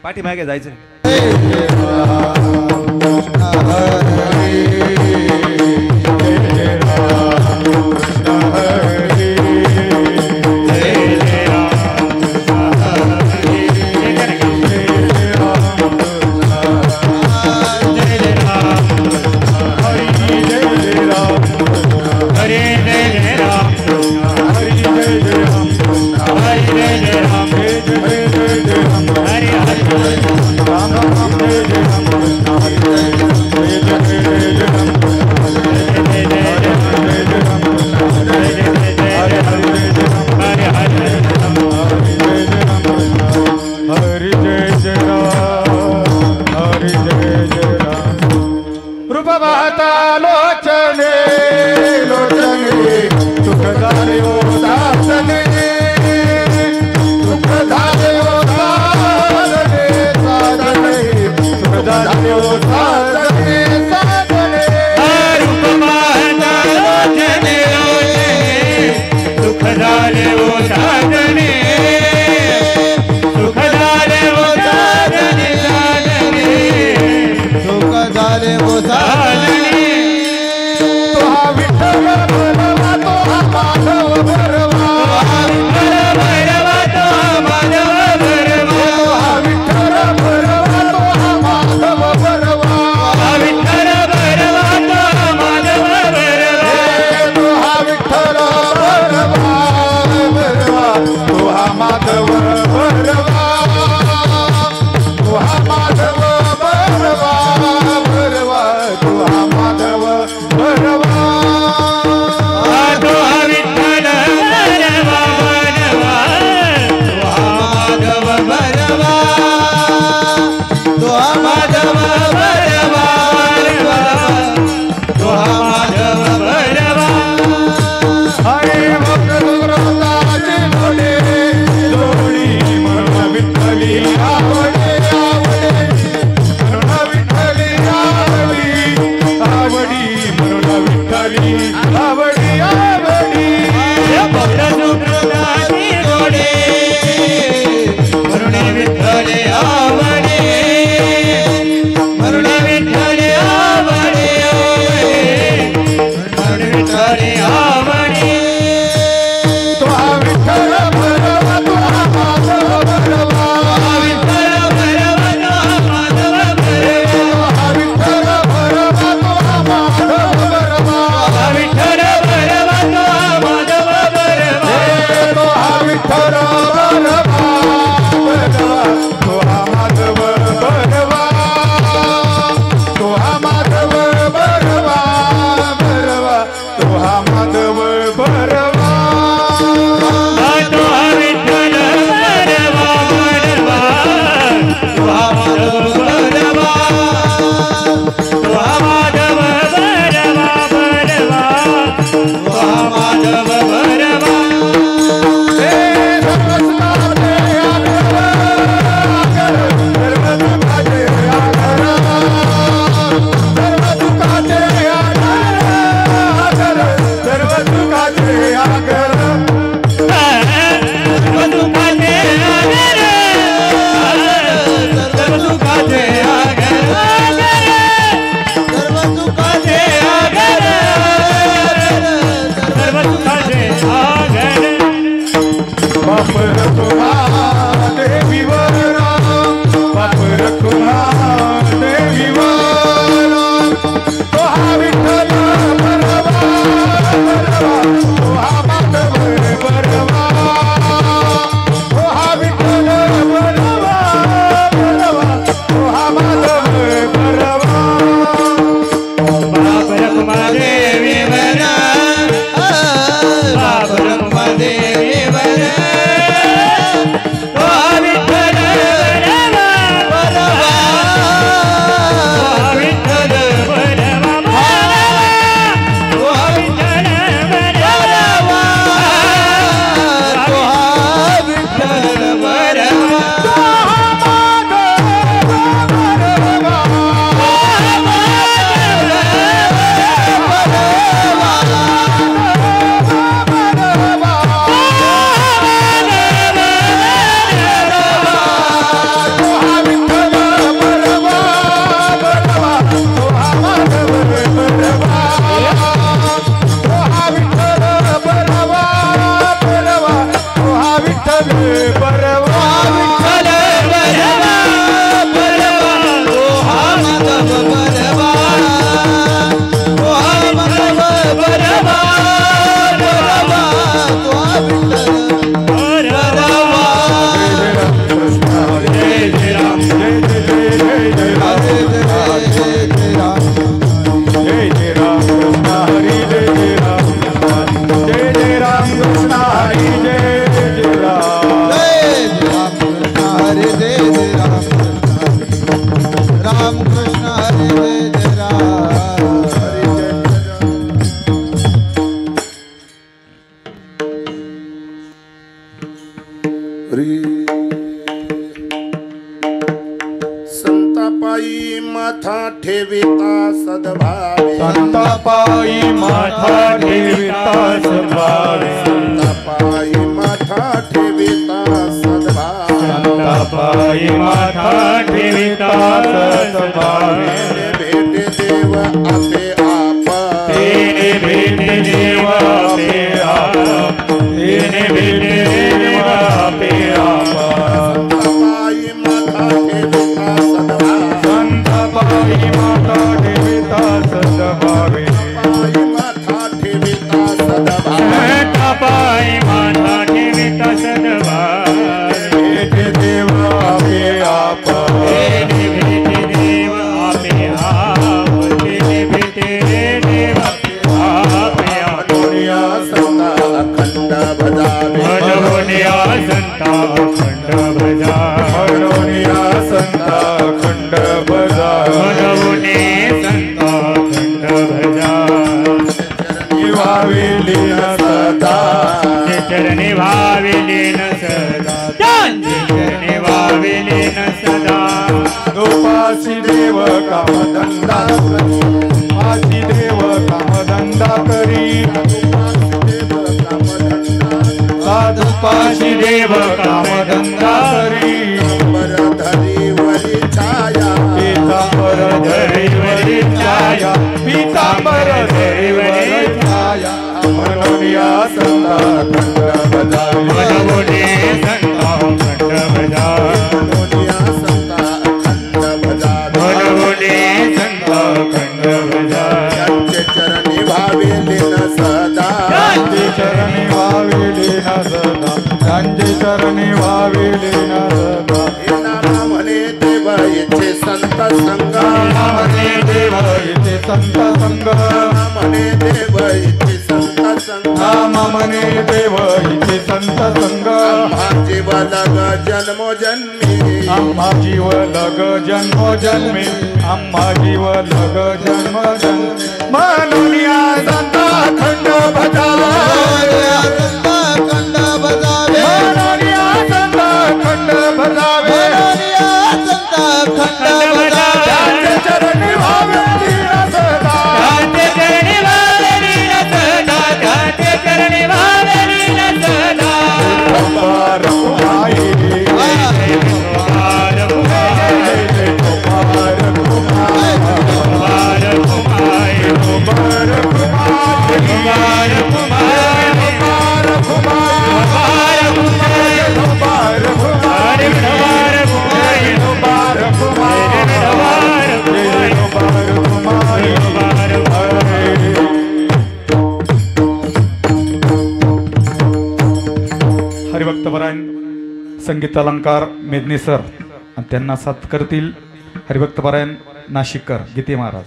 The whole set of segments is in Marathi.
पाठीमागे जायचं Hare Hare माधव भरवा तू हा माधव भरवा भरवा तू हा माधव भरवा तो हा विठ्ठल भरवा भरवा तो हा माधव भरवा तो हा माधव भरवा भरवा तो हा माधव भरवा हरे भक्त गुरुदाचे भोले जोडी म्हणून विठ्ठली आवडे आवडे म्हणून विठ्ठली आवडी आवडी म्हणून विठ्ठली आवडी आवडी भक्त सुकृताची गोडे म्हणून विठ्ठले आवडे म्हणून विठ्ठले आवडे म्हणून विठ्ठले आवडे तो हा विठ्ठल भरवा तो हा माधव भरवा विठ्ठल भरवा तो हा माधव भरवा हा विठ्ठल भरवा तो हा माधव भरवा विठ्ठल भरवा तो हा माधव भरवा तो हा विठ्ठल भरवा भरवा तो हा माधव भरवा तो हा माधव भरवा भरवा तो हा माधव भरवा तो हा विठ्ठल भरवा भरवा तो हा माधव भरवा तो हा माधव भरवा भरवा तो हा माधव भरवा हे नमस्कारे आगर आगर सर्व दुखाचे आगर सर्व दुखाचे आगर आगर सर्व दुखाचे आगर दुखाचे आगर सर्व दुखाचे आगर सर्व दुखाचे आगर सर्व दुखाचे आगर बाप रखुमा देवीवर बाप रखुमा देवीवर तो हा विठ्ठल भरवा भरवा तो हा माधव भरवा तो हा विठ्ठल भरवा भरवा तो हा माधव भरवा बाप रखुमा देवी वर बाप रखुमा देवी वर तो हा विठ्ठल भरवा भरवा तो हा विठ्ठल भरवा भरवा तो हा विठ्ठल भरवा तो हा विठ्ठल भरवा तो हा माधव संतापायी माथा ठेविता सद्भावे संतापायी माथा ठेविता सद्भावे संतापायी माथा ठेविता सद्भावे संतापायी माथा ठेविता सद्भावे भेटे देव आपे आप तेने भेटे देव आपे आप तेने भेटे देव आपे आप संतापायी माथा ठेविता सद्भावे संतापायी माथा ठेविता सद्भावे संतापायी माथा ठेविता सद्भावे संतापायी माथा ठेविता सद्भावे भजा म्हणून या संता खंड भजा मनवुने संत खंड भजा व्हावी लीन सदा चरणी भावी लीन सदा त्यांचे चरणी भावी लीन सदा उपासी देव कामधंदा उपासी देव कामधंदा करी साधुपाशी देव कामधंदा करी धरीवरी छाया पीतांबर धरीवरी छाया पीतांबर धरीवरी छाया म्हणून या संता खंड भजा मनवुने संत खंड भजा मनवुने संत खंड भजा त्यांचे चरणी भावे लीन सदा त्यांचे चरणी व्हावी लीन सदा त्यांचे चरणी व्हावी लीन सदा हे नाम म्हणे देव इथे संत संग म्हणे देव इथे संत संग म्हणे देव इथे संत संग नाम म्हणे देव इथे संत संग आम्हा जीव लग जन्मोजन्मी आम्हा जीव लग जन्मोजन्मी आम्हा जीव लग जन्मोजन्मी म्हणून या संता खंड भजावे म्हणून या संता खंड भजावे खंड भजा त्यांचे चरणी व्हावे लीन सदा त्यांचे चरणी भावी लीन सदा त्यांचे चरणी भावी लीन सदा गोपाल कुमारी गोपाल कुमार गोपाल कुमारी गोपाल कुमार गोपाल कुमारी गोपाल कुमार गोपाल कुमारी गोपाल कुमार गोपाल कुमारी गोपाल कुमार गोपाल कुमारी गोपाल कुमारी हरिभक्तपरायण संगीत अलंकार मेदनी सर आणि त्यांना साथ करतील हरिभक्तपरायण नाशिककर गीते महाराज.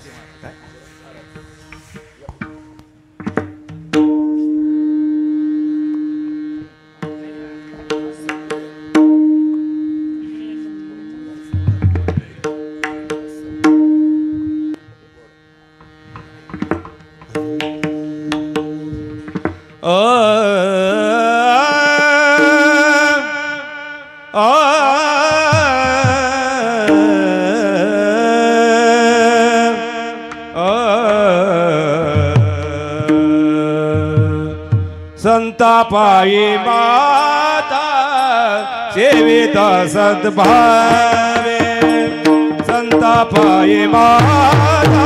संतापायी माता सेवित सद्भावे संतापायी माता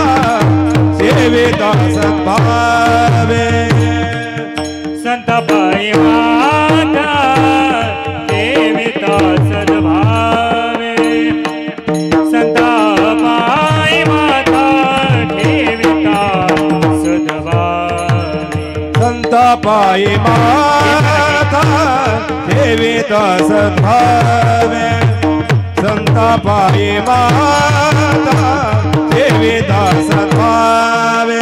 सेवित सद्भावे संतापायी माता सेविता सद्भावे संतापायी माता सेविता सद्भावे संतापायी माता सेवित सद्भावे संतापायी माता सेवित सद्भावे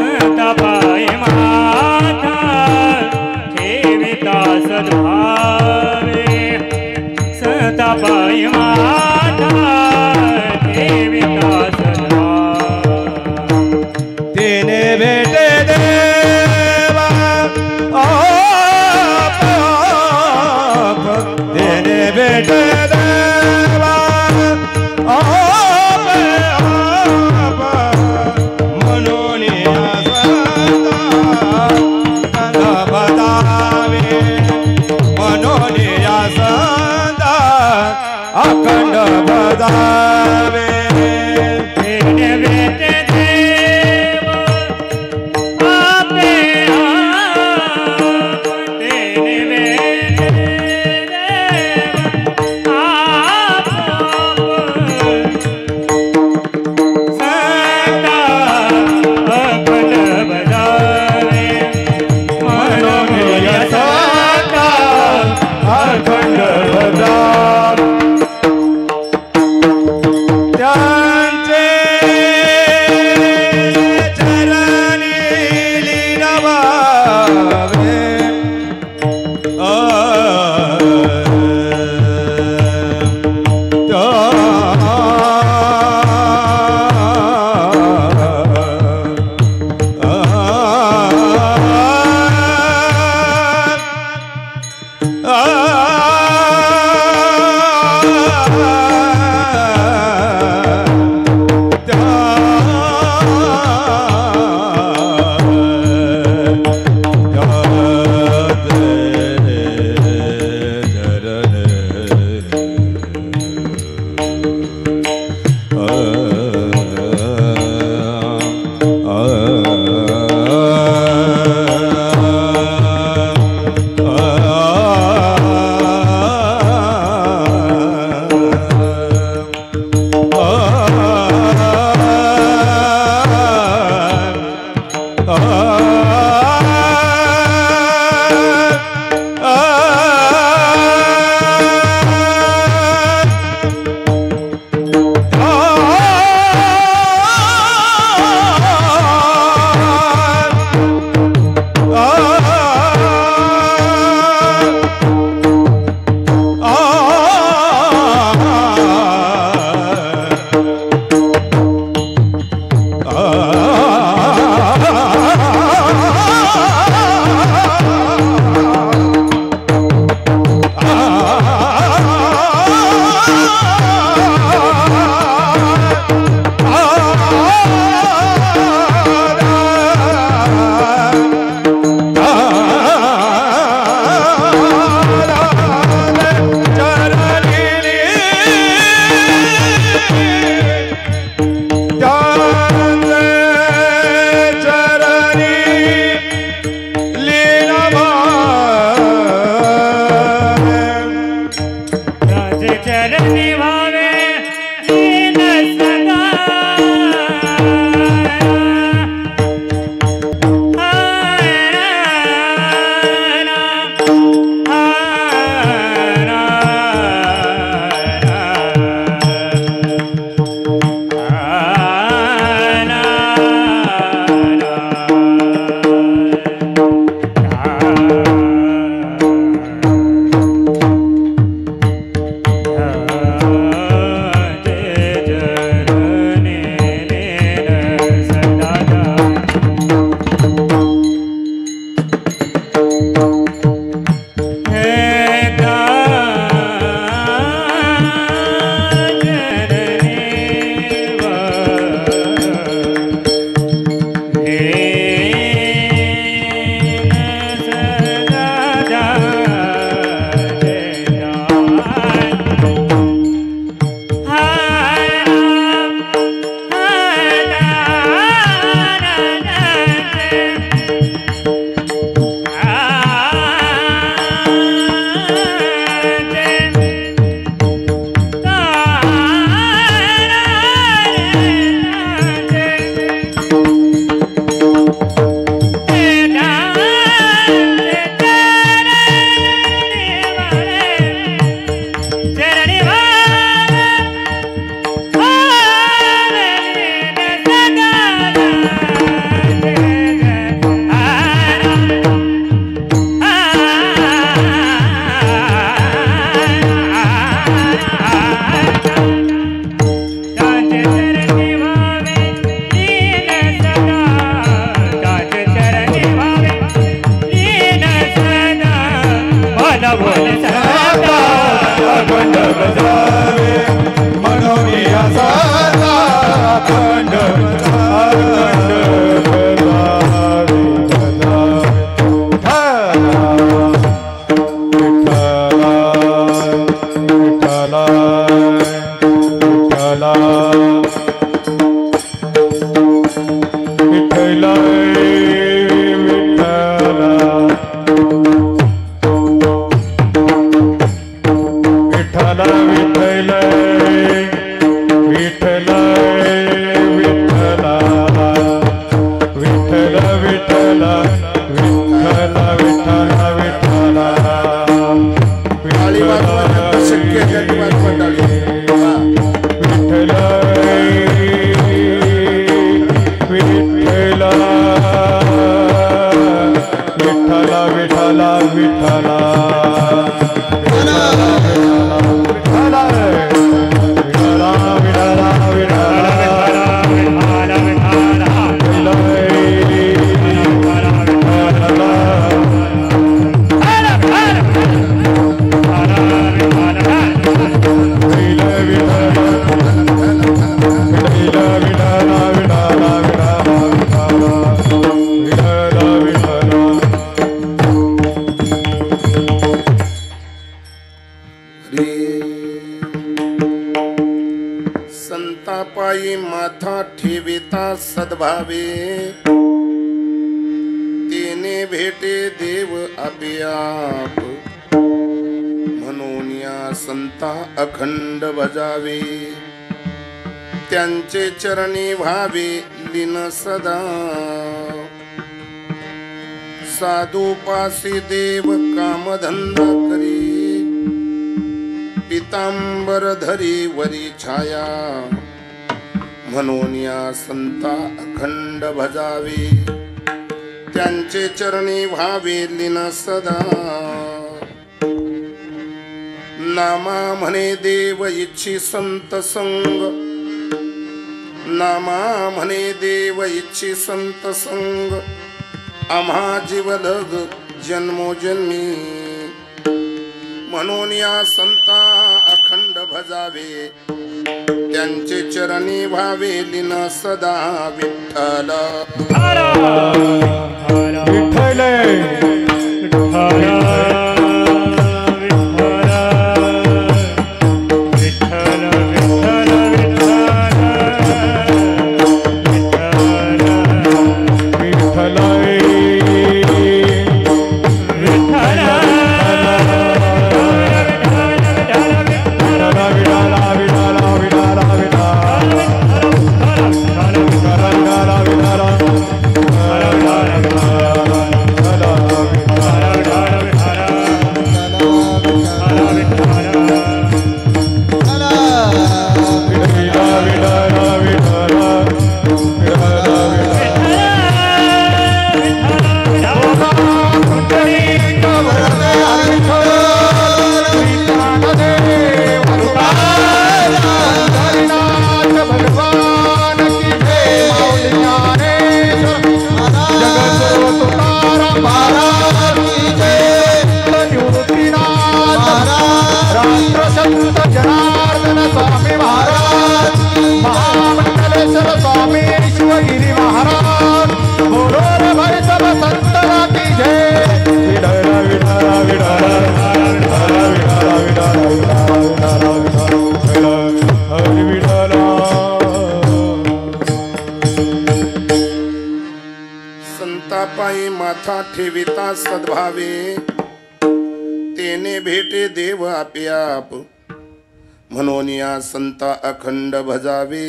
संतापायी माता सेविता सद्भावे संतापायी माता सेविता सद्भावे तेने भेटे देवा आप तेने भेटे देवा आप म्हणून संता बतावे म्हणून संता अखंड बतावे तेने भेटे देव आपे आप तेने भेटे देव आप संता अखंड बजावे मनोन संता अखंड बजावे त्यांचे चरणी लीन व्हावे त्याचे चरणी व्हावे लीन सदा संतापायी माथा ठेविता सद्भावे तेने भेटे देव अभियाप म्हणून या संता अखंड भजावे त्यांचे चरणी व्हावे लीन सदा साधूपासी देव कामधंदा करी पितांबर धरी वरी छाया म्हणून या संता अखंड भजावे त्यांचे चरणी व्हावे लीन सदा नामा म्हणे देव इच्छी संत संग नामा म्हणे देव इच्छी संत संग आम्हा जीवलग जन्मोजन्मी म्हणून या संता अखंड भजावे त्यांचे चरणी व्हावे लीन सदा विठ्ठल विठ्ठल संत जनार्दन स्वामी महाराज, महामंडलेश्वर स्वामी शिवगिरी महाराज, बोलो रे भाई सब संतना की जय। विठ्ठल विठ्ठल विठ्ठल विठ्ठल हरी विठ्ठल। संतापायी माथा ठेविता सद्भावे, तेने भेटे देव आपे आप, म्हणून या संता अखंड भजावे,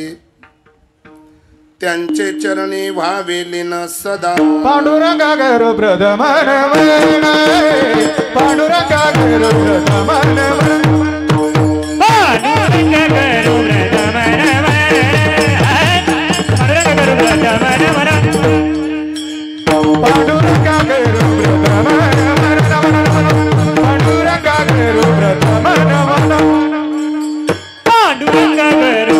त्यांचे चरणी व्हावे लीन सदा। पांडुरंगा गुरु प्रथमन पांडुरंगा गुरु प्रथमन पांडुरंगा गुरु पांडुरंगा गुरु पांडुरंगा गुरु प्रथमन पांडुरंगा गुरु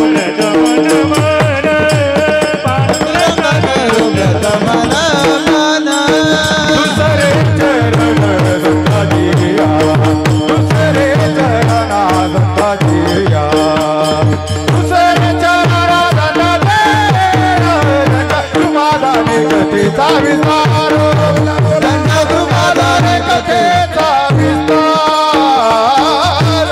दुसरे चरण संताजिया, दुसरे चरण संताजिया, दुसरे चरण तुम्हाला कथेचा विस्तार, तुम्हाला कथेचा विस्तार।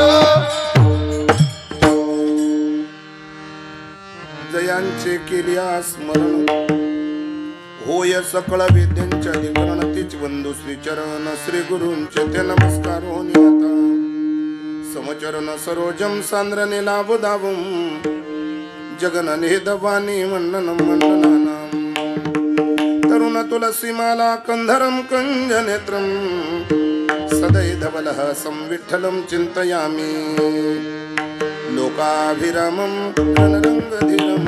जयांचे केल्या स्मरण, होय सकळ विद्यांच्या अधिकरण, तीच बंधू श्री चरण श्री गुरूंचे ते नमस्कार होनी आता। समचरण सरोजम सांद्रने लाभ दावम, जगन निधवानी मंडन मंडनानाम। तरुण तुलसी माला कंधरम कंज नेत्रम, सदैधवलः संविठ्ठलं चिंतयामि। लोकाभिरामं रणरंगधीरं,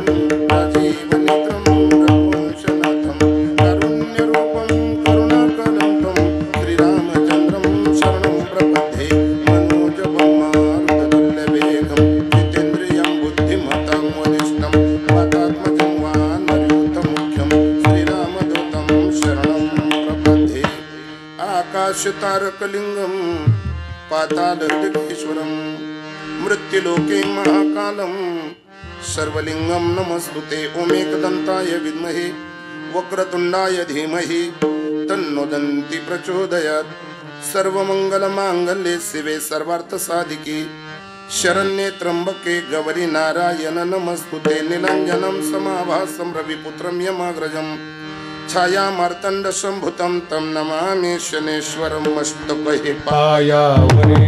राजीवनेत्रं रघुवंशनाथं, कारुण्यरूपं करुणाकरं श्रीरामचन्द्रं शरणं प्रपद्ये। मनोजवं मारुततुल्यवेगं, जितेन्द्रियं बुद्धिमतां वरिष्ठं, वातात्मजं वानरयूथमुख्यं, श्रीरामदूतं शरणं प्रपद्ये। आकाशतारकलिङ्गं पातालदिग्गेश्वरं, मृत्युलोके महाकालं सर्वलिंगं नमस्तुते। ओमेकदन्ताय विद्महे वक्रतुण्डाय धीमहि, तन्नो दन्ति प्रचोदयात्। सर्वमङ्गलमाङ्गल्ये शिवे सर्वार्थसाधिके, शरण्ये त्र्यम्बके गौरी नारायण नमस्तुते। नीलाञ्जनं समाभासं रविपुत्रं यमाग्रजं, छायामार्तण्डसम्भुतं तं नमामि शनेश्वरं। मस्तके पायावरी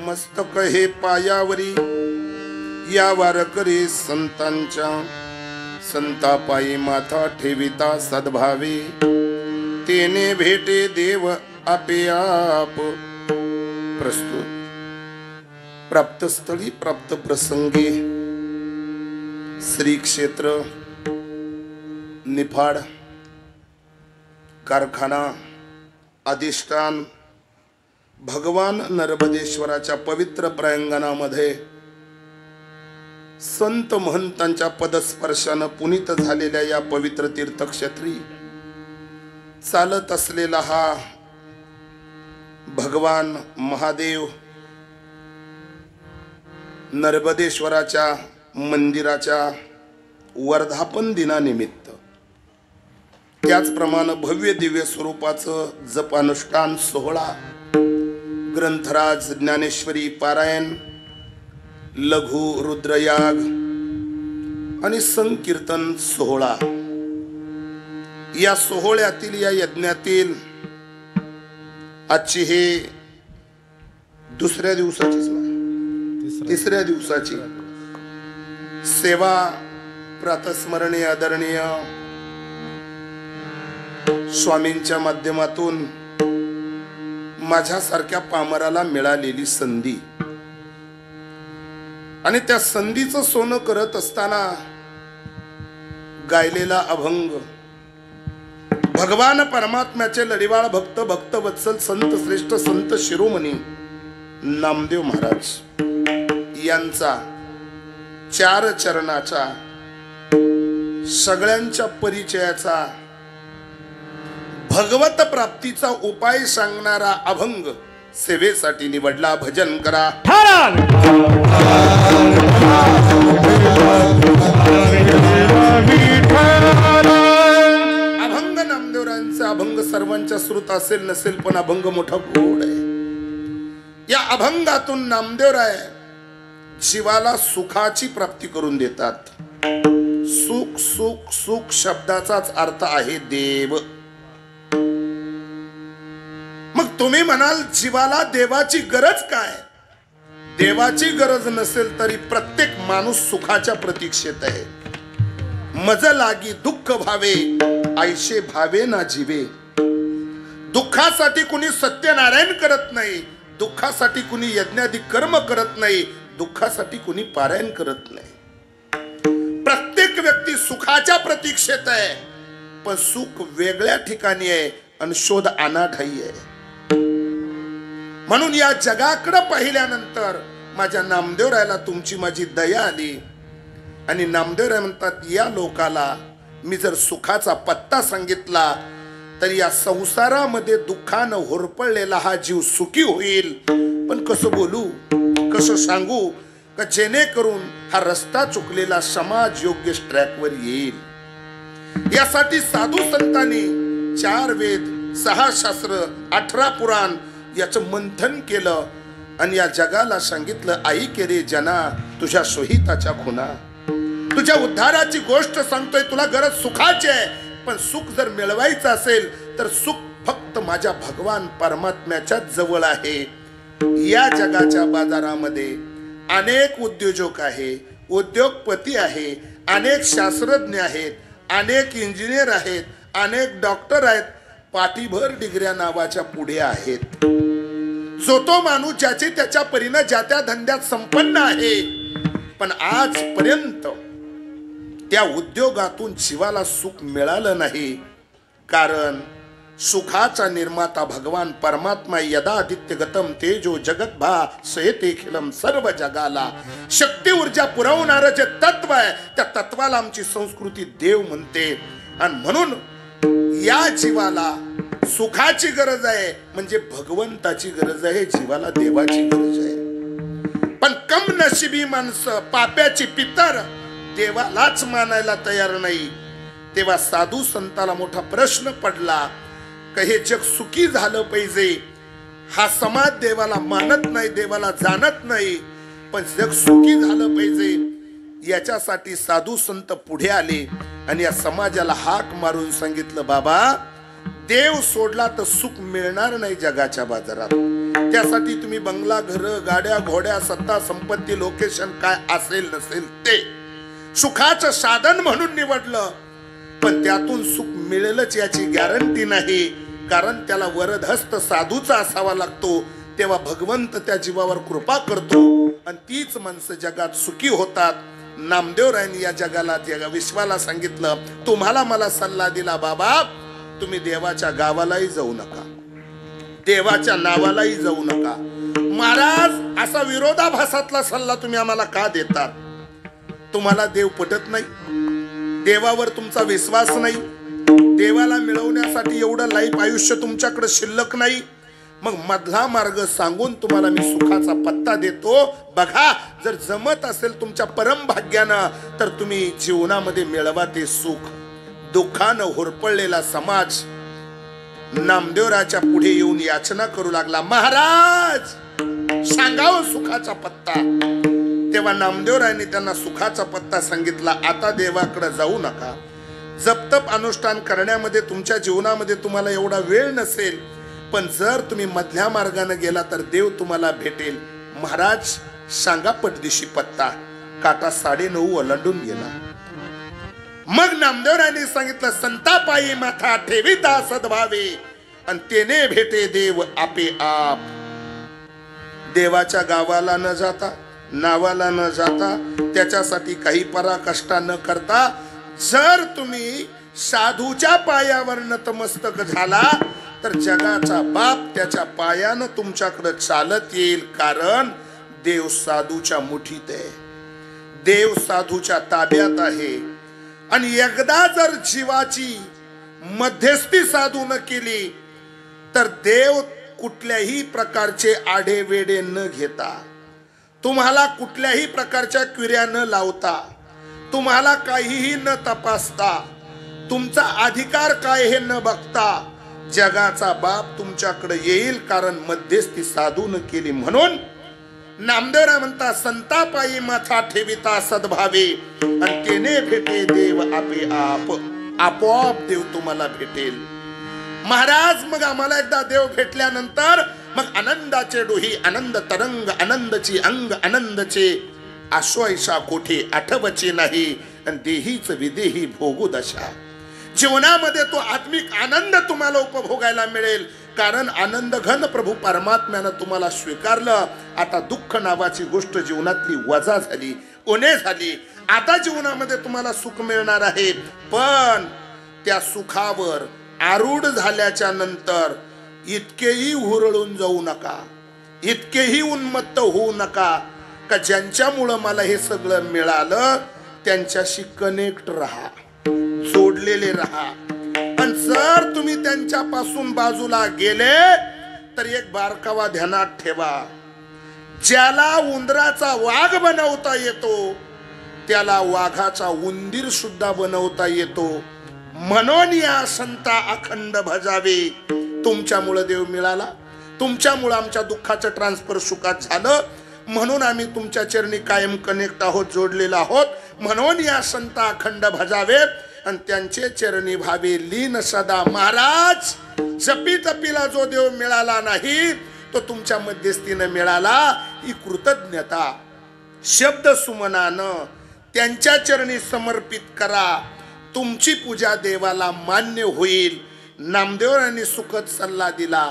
मस्तक हे पायावरी, या वारकरी संतांच्या, संतापायी माथा ठेविता सद्भावे, तेने भेटे देव आपे आप। प्रस्तुत प्राप्तस्थळी प्राप्त प्रसंगी श्री क्षेत्र निफाड कारखाना अधिष्ठान भगवान नर्मदेश्वराच्या पवित्र प्रांगणामध्ये संत महंतांच्या पदस्पर्शानं पुनीत झालेल्या या पवित्र तीर्थक्षेत्री चालत असलेला हा भगवान महादेव नर्मदेश्वराच्या मंदिराच्या वर्धापन दिनानिमित्त, त्याचप्रमाणे भव्य दिव्य स्वरूपाचं जप अनुष्ठान सोहळा, ग्रंथराज ज्ञानेश्वरी पारायण, लघु रुद्रयाग आणि संकीर्तन सोहळा, या सोहळ्यातील या यज्ञातील आजची हे दुसऱ्या दिवसाची तिसऱ्या दिवसाची सेवा प्रातस्मरणीय आदरणीय स्वामींच्या माध्यमातून माझ्यासारख्या पामराला मिळालेली संधी आणि त्या संधीचं सोनं करत असताना गायलेला अभंग भगवान परमात्म्याचे लढीवाळ भक्त भक्त वत्सल संत श्रेष्ठ संत शिरोमणी नामदेव महाराज यांचा 4 चरणाचा सगळ्यांच्या परिचयाचा भगवत प्राप्तीचा उपाय सांगणारा अभंग सेवेसाठी निवडला. भजन करा. अभंग नामदेवरांचा अभंग सर्वांच्या श्रुत असेल नसेल पण अभंग मोठा गोड आहे. या अभंगातून नामदेवराय जीवाला सुखाची प्राप्ती करून देतात. सुख सुख सुख शब्दाचाच अर्थ आहे देव. मग तुम्ही म्हणाल जीवाला देवाची गरज काय? देवाची गरज नसेल तरी प्रत्येक माणूस सुखाच्या प्रतीक्षेत आहे. मज लागी दुःख भावे ऐशे भावे ना जीवे. दुःखासाठी कुणी सत्यनारायण करत नाही, दुःखासाठी कुणी यज्ञादी कर्म करत नाही, दुःखासाठी कुणी पारायण करत नाही. प्रत्येक व्यक्ती सुखाच्या प्रतीक्षेत आहे पण सुख वेगळ्या ठिकाणी आहे आणि शोध अनाठाई आहे. म्हणून या जगाकडे पाहिल्यानंतर माझ्या नामदेवरायला तुमची माझी दया आली आणि नामदेवराय म्हणतात या लोकाला मी जर सुखाचा पत्ता सांगितला तर या संसारामध्ये दुःखानं होरपळलेला हा जीव सुखी होईल. पण कसं बोलू, कसं सांगू का जेणेकरून हा रस्ता चुकलेला समाज योग्य ट्रॅकवर येईल. यासाठी साधू संतांनी 4 वेद 6 शास्त्र 18 पुराण याचं मंथन केलं आणि या जगाला सांगितलं ऐक रे जना तुझ्या सोहिताच्या खुना. तुझ्या उद्धाराची गोष्ट सांगतोय. तुला गरज सुखाची आहे पण सुख जर मिळवायचं असेल तर सुख फक्त माझ्या भगवान परमात्म्याच्याच जवळ आहे. या जगाच्या बाजारामध्ये अनेक उद्योजक आहे, उद्योगपती आहे, अनेक शास्त्रज्ञ आहेत, अनेक इंजिनियर आहेत, अनेक डॉक्टर आहेत, पाठीभर डिग्र्या नावाच्या पुढे आहेत. जो तो माणूस ज्याची त्याच्या परीने ज्या त्या धंद्यात संपन्न आहे पण आजपर्यंत त्या उद्योगातून जीवाला सुख मिळालं नाही. कारण सुखाचा निर्माता भगवान परमात्मा यदादित्य गतम तेजो जगत भा सयतेखिलम सर्व जगाला शक्ती ऊर्जा पुरवणारं जे तत्व आहे त्या तत्वाला आमची संस्कृती देव म्हणते. आणि म्हणून या जीवाला सुखाची गरज आहे म्हणजे भगवंताची गरज आहे, जीवाला देवाची गरज आहे. पण कम नशिबी माणसं पाप्याची पितर देवालाच मानायला तयार नाही. तेव्हा साधू संताला मोठा प्रश्न पडला का हे जग सुखी झालं पाहिजे. हा समाज देवाला मानत नाही, देवाला जाणत नाही, पण जग सुखी झालं पाहिजे याच्यासाठी साधू संत पुढे आले आणि या समाजाला हाक मारून सांगितलं बाबा देव सोडला तर सुख मिळणार नाही जगाच्या बाजारात. त्यासाठी तुम्ही बंगला घर गाड्या घोड्या सत्ता संपत्ती लोकेशन काय असेल नसेल ते सुखाचं साधन म्हणून निवडलं पण त्यातून सुख मिळेलच याची गॅरंटी नाही. कारण त्याला वरदहस्त साधूचा असावा लागतो. तेव्हा भगवंत त्या जीवावर कृपा करतो आणि तीच माणसं जगात सुखी होतात. नामदेवरायांनी या जगाला विश्वाला सांगितलं तुम्हाला मला सल्ला दिला बाबा तुम्ही देवाच्या गावालाही जाऊ नका, देवाच्या नावालाही जाऊ नका. महाराज असा विरोधाभासातला सल्ला तुम्ही आम्हाला का देतात? तुम्हाला देव पटत नाही, देवावर तुमचा विश्वास नाही, देवाला मिळवण्यासाठी एवढं लाईफ आयुष्य तुमच्याकडे शिल्लक नाही. मग मधला मार्ग सांगून तुम्हाला मी सुखाचा पत्ता देतो. बघा जर जमत असेल तुमच्या परम भाग्यानं तर तुम्ही जीवनामध्ये मिळवा ते सुख. दुःखानं होरपळलेला समाज नामदेवराच्या पुढे येऊन याचना करू लागला महाराज सांगाव सुखाचा पत्ता. तेव्हा नामदेवरायांनी त्यांना सुखाचा पत्ता सांगितला. आता देवाकडे जाऊ नका. जपतप अनुष्ठान करण्यामध्ये तुमच्या जीवनामध्ये तुम्हाला एवढा वेळ नसेल पण जर तुम्ही मधल्या मार्गाने गेला तर देव तुम्हाला भेटेल. महाराज सांगा पटदिशी पत्ता. काटा 9:30 ओलांडून गेला. मग नामदेवरायांनी सांगितलं संतापायी माथा ठेविता सद्भावे आणि तेने भेटे देव आपे आप. देवाच्या गावाला न जाता, नावाला न जाता, त्याच्यासाठी काही पराकष्टा न करता जर तुम्ही साधूच्या पायावर नतमस्तक झाला तर जगाचा बाप त्याच्या पायानं तुमच्याकडे चालत येईल. कारण देव साधूच्या मुठीत आहे, देव साधूच्या ताब्यात आहे. आणि एकदा जर जीवाची मध्यस्थी साधू न केली तर देव कुठल्याही प्रकारचे आढे वेडे न घेता, तुम्हाला कुठल्याही प्रकारच्या क्रिया न लावता, तुम्हाला काहीही न तपासता, तुमचा अधिकार काय हे न बघता जगाचा बाप तुमच्याकडे येईल. कारण मध्यस्थी साधू न केली. म्हणून नामदेवराय म्हणता संतापायी माथा ठेविता सद्भावे आणि तेने भेटे देव आपे आप. आपोआप देव तुम्हाला भेटेल. महाराज मग आम्हाला एकदा देव भेटल्यानंतर मग आनंदाचे डोही, आनंद तरंग, आनंदची अंग, आनंदचे आश्वायशा कोठे आठवचे नाही आणि देहीच विदेही भोगू दशा. जीवनामध्ये तो आत्मिक आनंद तुम्हाला उपभोगायला मिळेल. कारण आनंद घन प्रभू परमात्म्यानं तुम्हाला स्वीकारलं. आता दुःख नावाची गोष्ट जीवनातली वजा झाली, उणे झाली. आता जीवनामध्ये तुम्हाला सुख मिळणार आहे. पण त्या सुखावर आरूढ झाल्याच्या नंतर इतकेही हुरळून जाऊ नका, इतकेही उन्मत्त होऊ नका का ज्यांच्यामुळं मला हे सगळं मिळालं त्यांच्याशी कनेक्ट राहा, जोडलेले राहा. आणि जर तुम्ही त्यांच्यापासून बाजूला गेले तर एक बारकावा ध्यानात ठेवा. ज्याला उंदराचा वाघ बनवता येतो त्याला वाघाचा उंदीर सुद्धा बनवता येतो. म्हणून या संता अखंड भजावे. तुमच्यामुळे देव मिळाला, तुमच्यामुळे आमच्या दुःखाचं ट्रान्सफर सुखात झालं. म्हणून आम्ही तुमच्या चरणी कायम कनेक्ट आहोत, जोडलेला आहोत. म्हणून या संता अखंड भजावे आणि त्यांचे चरणी भावे लीन सदा. महाराज जपी तपीला जो देव मिळाला नाही तो तुमच्या मध्यस्थीनं मिळाला. ही कृतज्ञता शब्द सुमनानं त्यांच्या चरणी समर्पित करा. तुमची पूजा देवाला मान्य होईल. नामदेवरांनी सुखद सल्ला दिला.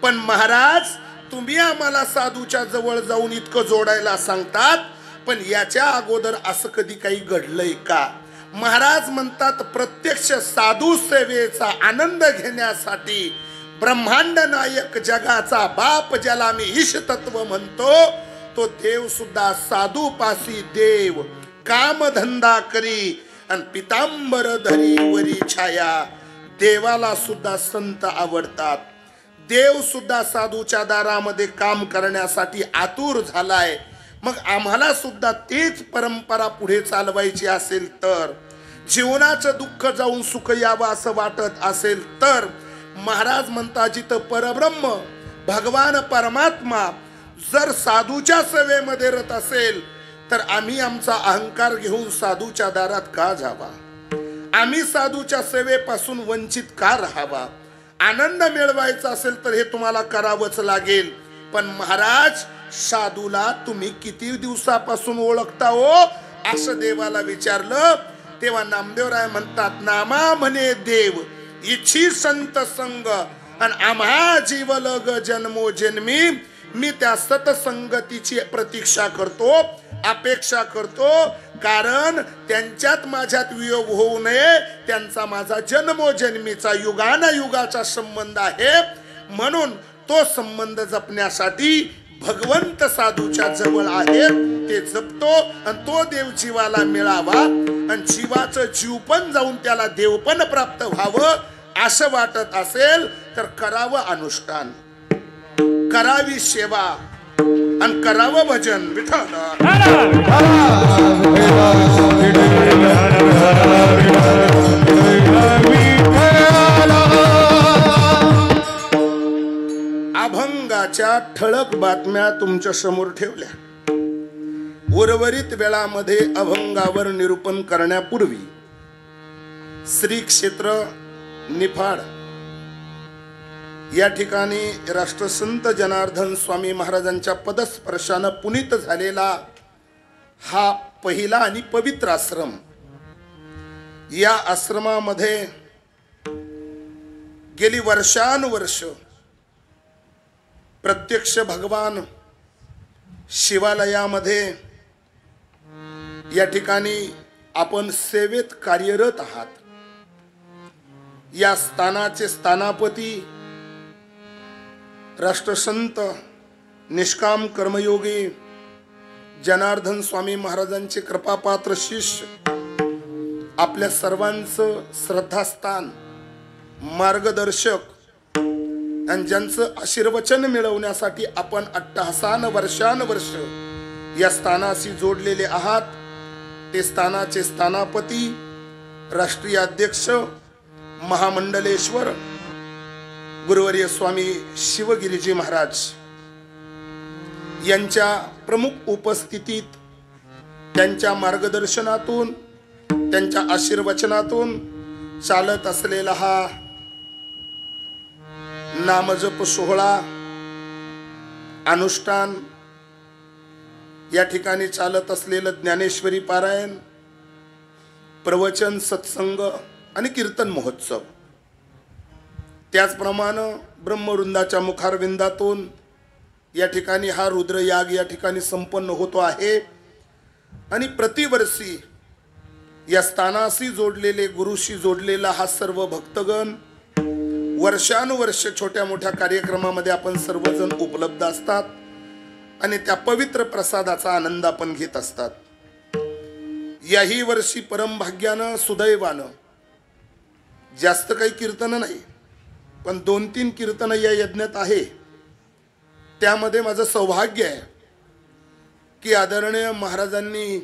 पण महाराज तुम्ही आम्हाला साधूच्या जवळ जाऊन इतकं जोडायला सांगतात, पण याच्या अगोदर असं कधी काही घडलंय का? महाराज म्हणतात प्रत्यक्ष साधू सेवेचा आनंद घेण्यासाठी ब्रह्मांड नायक जगाचा बाप ज्याला मी ईश तत्व म्हणतो तो देव सुद्धा साधू पासी देव कामधंदा करी आणि पितांबर धरी वरी छाया. देवाला सुद्धा संत आवडतात. देव सुद्धा साधूच्या दारामध्ये काम करण्यासाठी आतुर झालाय. मग आम्हाला सुद्धा तेच परंपरा पुढे चालवायची असेल तर, जीवनाचं दुःख जाऊन सुख यावं असं वाटत असेल तर, महाराज म्हणता जिथं परब्रह्म भगवान परमात्मा जर साधूच्या सेवेमध्ये रत असेल तर आम्ही आमचा अहंकार घेऊन साधूच्या दारात का जावा? आम्ही साधूच्या सेवेपासून वंचित का राहावा? आनंद मिळवायचा असेल तर हे तुम्हाला करावंच लागेल. पण महाराज साधूला तुम्ही किती दिवसापासून ओळखता हो असं देवाला विचारलं. तेव्हा नामदेवराय म्हणतात नामा म्हणे देव इच्छी संत संग आणि आम्हा जीवलग जन्मो जन्मी. मी त्या सतसंगतीची प्रतीक्षा करतो, अपेक्षा करतो. कारण त्यांच्यात माझ्यात वियोग होऊ नये. त्यांचा माझा जन्मोजन्मीचा युगानायुगाचा संबंध आहे. म्हणून तो संबंध जपण्यासाठी भगवंत साधूच्या जवळ आहेत, ते जपतो. आणि तो देव जीवाला मिळावा आणि जीवाचं जीव पण जाऊन त्याला देव पण प्राप्त व्हावं असं वाटत असेल तर करावं अनुष्ठान, करावी सेवा आणि करावं भजन. विठ्ठल अभंगाच्या ठळक बातम्या तुमच्या समोर ठेवल्या. उर्वरित वेळामध्ये अभंगावर निरूपण करण्यापूर्वी श्री क्षेत्र निफाड या ठिकाणी राष्ट्रसंत जनार्दन स्वामी महाराजांच्या पदस्पर्शानं पुनीत झालेला हा पहिला आणि पवित्र आश्रम. या आश्रमामध्ये गेली वर्षानुवर्ष प्रत्यक्ष भगवान शिवालयामध्ये या ठिकाणी आपण सेवेत कार्यरत आहात. या स्थानाचे स्थानापती राष्ट्रसंत निष्काम कर्मयोगी जनार्दन स्वामी महाराजांचे कृपापात्र शिष्य, आपल्या सर्वांचं श्रद्धास्थान, मार्गदर्शक आणि ज्यांचं आशीर्वचन मिळवण्यासाठी आपण अट्टहासानं वर्षानुवर्ष या स्थानाशी जोडलेले आहात, ते स्थानाचे स्थानापती राष्ट्रीय अध्यक्ष महामंडलेश्वर गुरुवर्य स्वामी शिवगिरीजी महाराज यांच्या प्रमुख उपस्थितीत, त्यांच्या मार्गदर्शनातून, त्यांच्या आशीर्वचनातून चालत असलेला हा नामजप सोहळा, अनुष्ठान, या ठिकाणी चालत असलेलं ज्ञानेश्वरी पारायण, प्रवचन, सत्संग आणि कीर्तन महोत्सव, त्याचप्रमाणे ब्रह्मवृंदाच्या मुखारविंदातून या ठिकाणी हा रुद्रयाग या ठिकाणी संपन्न होतो आहे. आणि प्रतिवर्षी या स्थानाशी जोडलेले, गुरुशी जोडलेला हा सर्व भक्तगण वर्षानुवर्ष छोट्या मोठ्या कार्यक्रमामध्ये आपण सर्वजण उपलब्ध असतात आणि त्या पवित्र प्रसादाचा आनंद आपण घेत असतात. याही वर्षी परमभाग्यानं, सुदैवानं जास्त काही कीर्तन नाही, पण 2-3 कीर्तन या यज्ञात आहे. त्यामध्ये माझं सौभाग्य आहे की आदरणीय महाराजांनी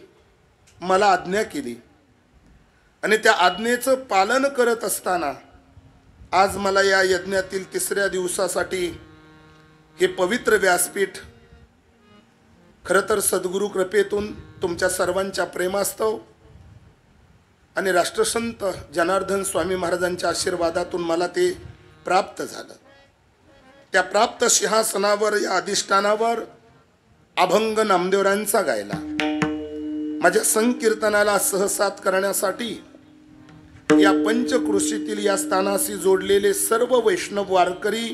मला आज्ञा केली आणि त्या आज्ञेचं पालन करत असताना आज मला या यज्ञातील 3ऱ्या दिवसासाठी हे पवित्र व्यासपीठ खरं तर सद्गुरू कृपेतून, तुमच्या सर्वांच्या प्रेमास्तव आणि राष्ट्रसंत जनार्दन स्वामी महाराजांच्या आशीर्वादातून मला ते प्राप्त झालं. त्या प्राप्त सिंहासनावर, या अधिष्ठानावर अभंग नामदेवरांचा गायला. माझ्या संकीर्तनाला सहसाथ करण्यासाठी या पंचकृषीतील या स्थानाशी जोडलेले सर्व वैष्णव वारकरी,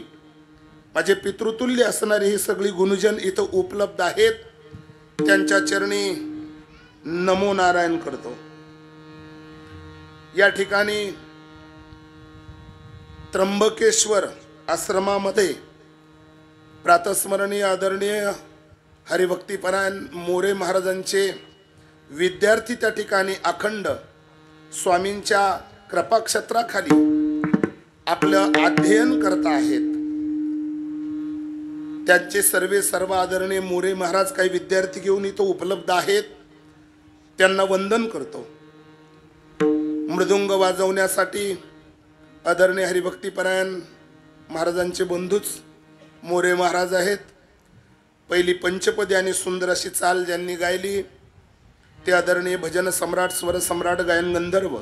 माझे पितृतुल्य असणारे ही सगळी गुणजन इथं उपलब्ध आहेत. त्यांच्या चरणी नमो नारायण करतो. या ठिकाणी त्र्यंबकेश्वर आश्रमामध्ये प्रातस्मरणीय आदरणीय हरिभक्तीपरायण मोरे महाराजांचे विद्यार्थी त्या ठिकाणी अखंड स्वामींच्या कृपाक्षेत्राखाली आपलं अध्ययन करत आहेत. त्यांचे सर्व आदरणीय मोरे महाराज काही विद्यार्थी घेऊन इथं उपलब्ध आहेत. त्यांना वंदन करतो. मृदुंग वाजवण्यासाठी आदरणीय हरिभक्तीपरायण महाराजांचे बंधूच मोरे महाराज आहेत. पहिली पंचपदी आणि सुंदर अशी चाल ज्यांनी गायली ते आदरणीय भजन सम्राट, स्वर सम्राट, गायन गंधर्व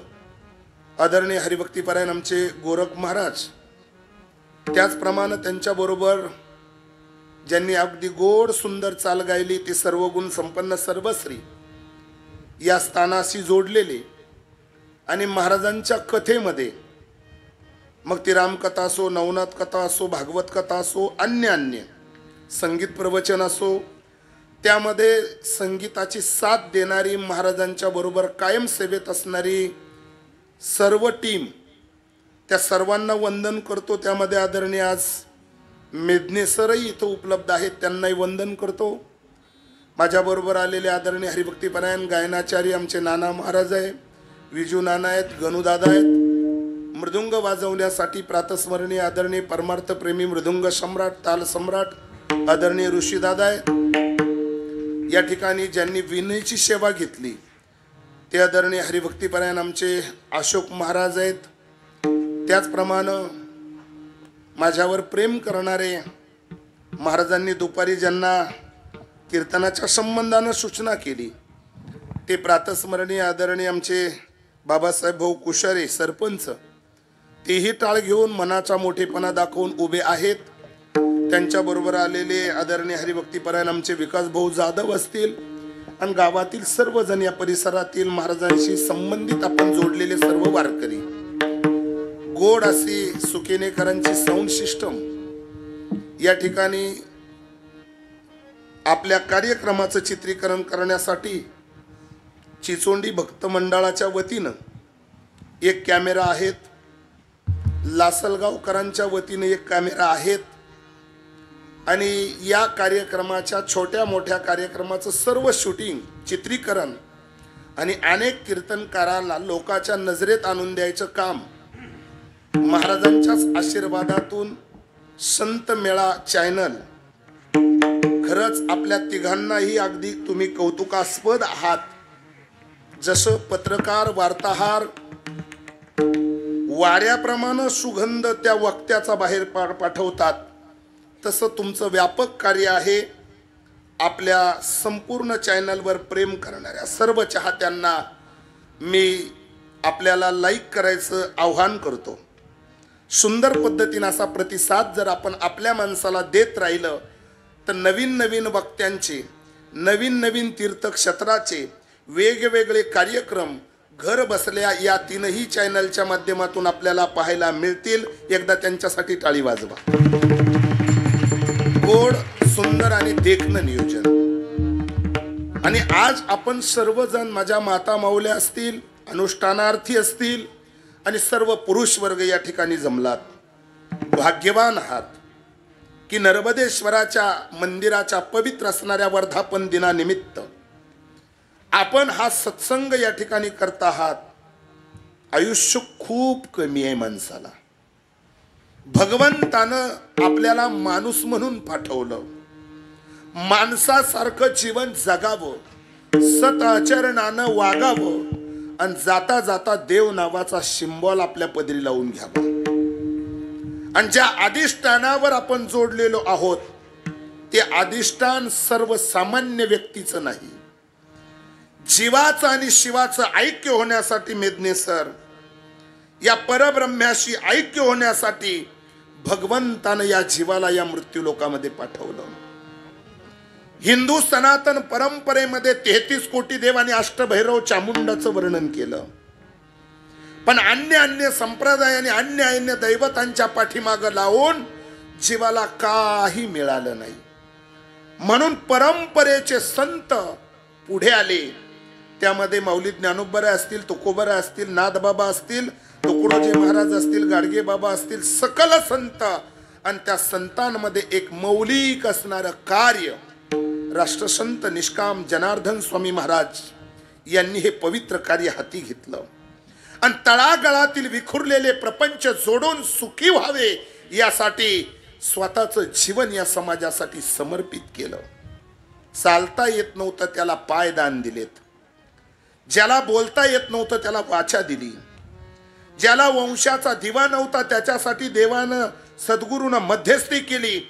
आदरणीय हरिभक्तीपरायण आमचे गोरख महाराज. त्याचप्रमाणे त्यांच्याबरोबर ज्यांनी अगदी गोड सुंदर चाल गायली ती सर्वगुण संपन्न सर्वश्री या स्थानाशी जोडलेले आणि महाराजांच्या कथेमध्ये, मग ती रामकथा असो, नवनाथ कथा असो, भागवत कथा असो, अन्य संगीत प्रवचन असो, त्यामध्ये संगीताची साथ देणारी, महाराजांच्या बरोबर कायम सेवेत असणारी सर्व टीम, त्या सर्वांना वंदन करतो. त्यामध्ये आदरणीय आज मेदने सरही इथं उपलब्ध आहेत, त्यांनाही वंदन करतो. माझ्याबरोबर आलेले आदरणीय हरिभक्तीपरायण गायनाचार्य आमचे नाना महाराज आहे, विजू नाना आहेत, गणूदादा आहेत. मृदुंग वाजवण्यासाठी प्रातस्मरणीय आदरणीय परमार्थप्रेमी मृदुंग सम्राट, ताल सम्राट आदरणीय ऋषीदादा आहेत. या ठिकाणी ज्यांनी विनयची सेवा घेतली ते आदरणीय हरिभक्तीपरायण आमचे अशोक महाराज आहेत. त्याचप्रमाणे माझ्यावर प्रेम करणारे महाराजांनी दुपारी ज्यांना कीर्तनाच्या संबंधानं सूचना केली ते प्रातस्मरणीय आदरणीय आमचे बाबासाहेब भाऊ कुशारे सरपंच, तेही टाळ घेऊन मनाचा मोठेपणा दाखवून उभे आहेत. त्यांच्याबरोबर आलेले आदरणीय हरिभक्तीपरायण आमचे विकास भाऊ जाधव असतील आणि गावातील सर्वजण, या परिसरातील महाराजांशी संबंधित आपण जोडलेले सर्व वारकरी, गोड अशी सुकेनेकरांची साऊंड सिस्टम या ठिकाणी आपल्या कार्यक्रमाचं चित्रीकरण करण्यासाठी चिचोंडी भक्त मंडळाच्या वतीनं एक कॅमेरा आहेत, लासलगावकरांच्या वतीने एक कॅमेरा आहेत आणि या कार्यक्रमाच्या छोट्या मोठ्या कार्यक्रमाचं सर्व शूटिंग चित्रीकरण आणि अनेक कीर्तनकारांना लोकांच्या नजरेत आणून द्यायचं काम महाराजांच्याच आशीर्वादातून संत मेळा चॅनल, खरंच आपल्या तिघांनाही अगदी तुम्ही कौतुकास्पद आहात. जसं पत्रकार वार्ताहर वाऱ्याप्रमाणे सुगंध त्या वक्त्याचा बाहेर पाठवतात, तसं तुमचं व्यापक कार्य आहे. आपल्या संपूर्ण चॅनलवर प्रेम करणाऱ्या सर्व चाहत्यांना मी आपल्याला लाईक करायचं आव्हान करतो. सुंदर पद्धतीने असा प्रतिसाद जर आपण आपल्या माणसाला देत राहिलं तर नवीन नवीन वक्त्यांचे, नवीन नवीन तीर्थक्षेत्राचे वेगवेगळे कार्यक्रम घर बसल्या या तीनही चॅनलच्या माध्यमातून आपल्याला पाहायला मिळतील. एकदा त्यांच्यासाठी टाळी वाजवा. गोड, सुंदर आणि देखणं नियोजन. आणि आज आपण सर्वजण, माझ्या माता माऊल्या असतील, अनुष्ठानार्थी असतील आणि सर्व पुरुष वर्ग या ठिकाणी जमलात. भाग्यवान आहात की नर्मदेश्वराच्या मंदिराच्या पवित्र असणाऱ्या वर्धापन दिनानिमित्त आपण हा सत्संग या ठिकाणी करत आहात. आयुष्य खूप कमी आहे माणसाला. भगवंतानं आपल्याला माणूस म्हणून पाठवलं, माणसासारखं जीवन जगावं, सत आचरणानं वागावं आणि जाता जाता देव नावाचा सिंबॉल आपल्या पदरी लावून घ्यावा. आणि ज्या अधिष्ठानावर आपण जोडलेलो आहोत ते अधिष्ठान सर्वसामान्य व्यक्तीचं नाही. जीवाचं आणि शिवाचं ऐक्य होण्यासाठी मेदने सर, या परब्रह्म्याशी ऐक्य होण्यासाठी भगवंतानं या जीवाला या मृत्यू लोकामध्ये पाठवलं. हिंदू सनातन परंपरेमध्ये 33 कोटी देव आणि अष्टभैरव चामुंडाचं वर्णन केलं. पण अन्य संप्रदाय आणि अन्य दैवतांच्या पाठीमागं लावून जीवाला काही मिळालं नाही. म्हणून परंपरेचे संत पुढे आले. त्यामध्ये माऊली ज्ञानोबा असतील, तुकोबा असतील, नाथबाबा असतील, तुकडोजी महाराज असतील, गाडगे बाबा असतील, सकल संत. आणि त्या संतांमध्ये एक मौलिक असणारं कार्य राष्ट्रसंत निष्काम जनार्दन स्वामी महाराज यांनी हे पवित्र कार्य हाती घेतलं आणि तळागाळातील विखुरलेले प्रपंच जोडून सुखी व्हावे यासाठी स्वतःचं जीवन या समाजासाठी समर्पित केलं. चालता येत नव्हतं त्याला पाय दान दिलेत, ज्याला बोलता येत नव्हतं त्याला वाचा दिली, ज्याला वंशाचा दिवा नव्हता त्याच्यासाठी देवानं सद्गुरूनं मध्यस्थी केली.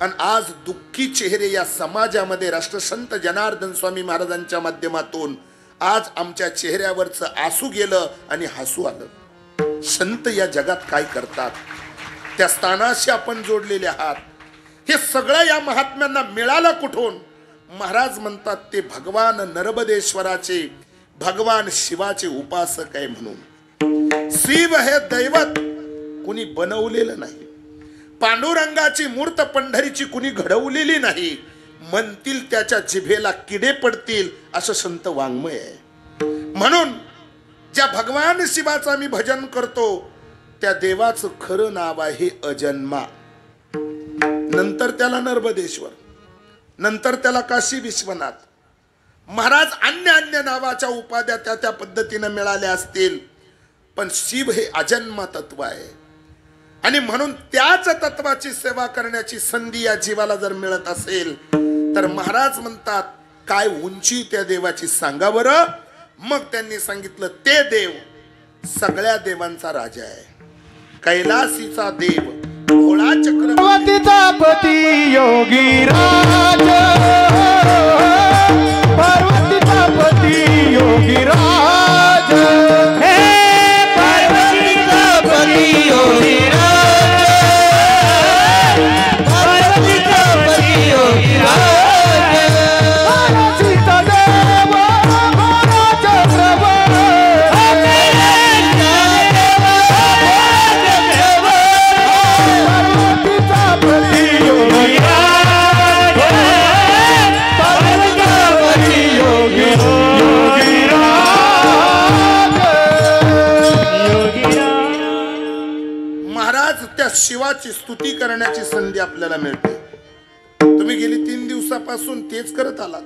आणि आज दुःखी चेहरे या समाजामध्ये राष्ट्रसंत जनार्दन स्वामी महाराजांच्या माध्यमातून आज आमच्या चेहऱ्यावरचं आसू गेलं आणि हसू आलं. संत या जगात काय करतात त्या स्थानाशी आपण जोडलेले आहात. हे सगळं या महात्म्यांना मिळालं कुठून? महाराज म्हणतात ते भगवान नर्मदेश्वराचे, भगवान शिवाचे उपासक आहे म्हणून. शिव हे दैवत कुणी बनवलेलं नाही, पांडुरंगाची मूर्त पंढरीची कुणी घडवलेली नाही. म्हणतील त्याच्या जिभेला किडे पडतील असं संत वाङ्मय आहे. म्हणून ज्या भगवान शिवाचा मी भजन करतो त्या देवाचं खरं नाव आहे अजन्मा. नंतर त्याला नर्मदेश्वर, नंतर त्याला काशी विश्वनाथ. महाराज अन्य नावाच्या उपाध्या त्या पद्धतीने मिळाल्या असतील, पण शिव हे अजन्मा तत्व आहे. आणि म्हणून त्याच तत्वाची सेवा करण्याची संधी या जीवाला जर मिळत असेल तर महाराज म्हणतात काय उंची त्या देवाची सांगा बरं. मग त्यांनी सांगितलं ते देव सगळ्या देवांचा राजा आहे, कैलासीचा देव, भोळा चक्रवर्तीचा पती योगी राज, पार्वतीचा पती योगी राज, हे पार्वतीचा पती योगी राज, पार्वतीचा पती योगी राज, सीता देव भोळा चक्रवर्ती, त्या शिवाची स्तुती करण्याची संधी आपल्याला मिळते. तुम्ही गेली 3 दिवसापासून तेच करत आलात.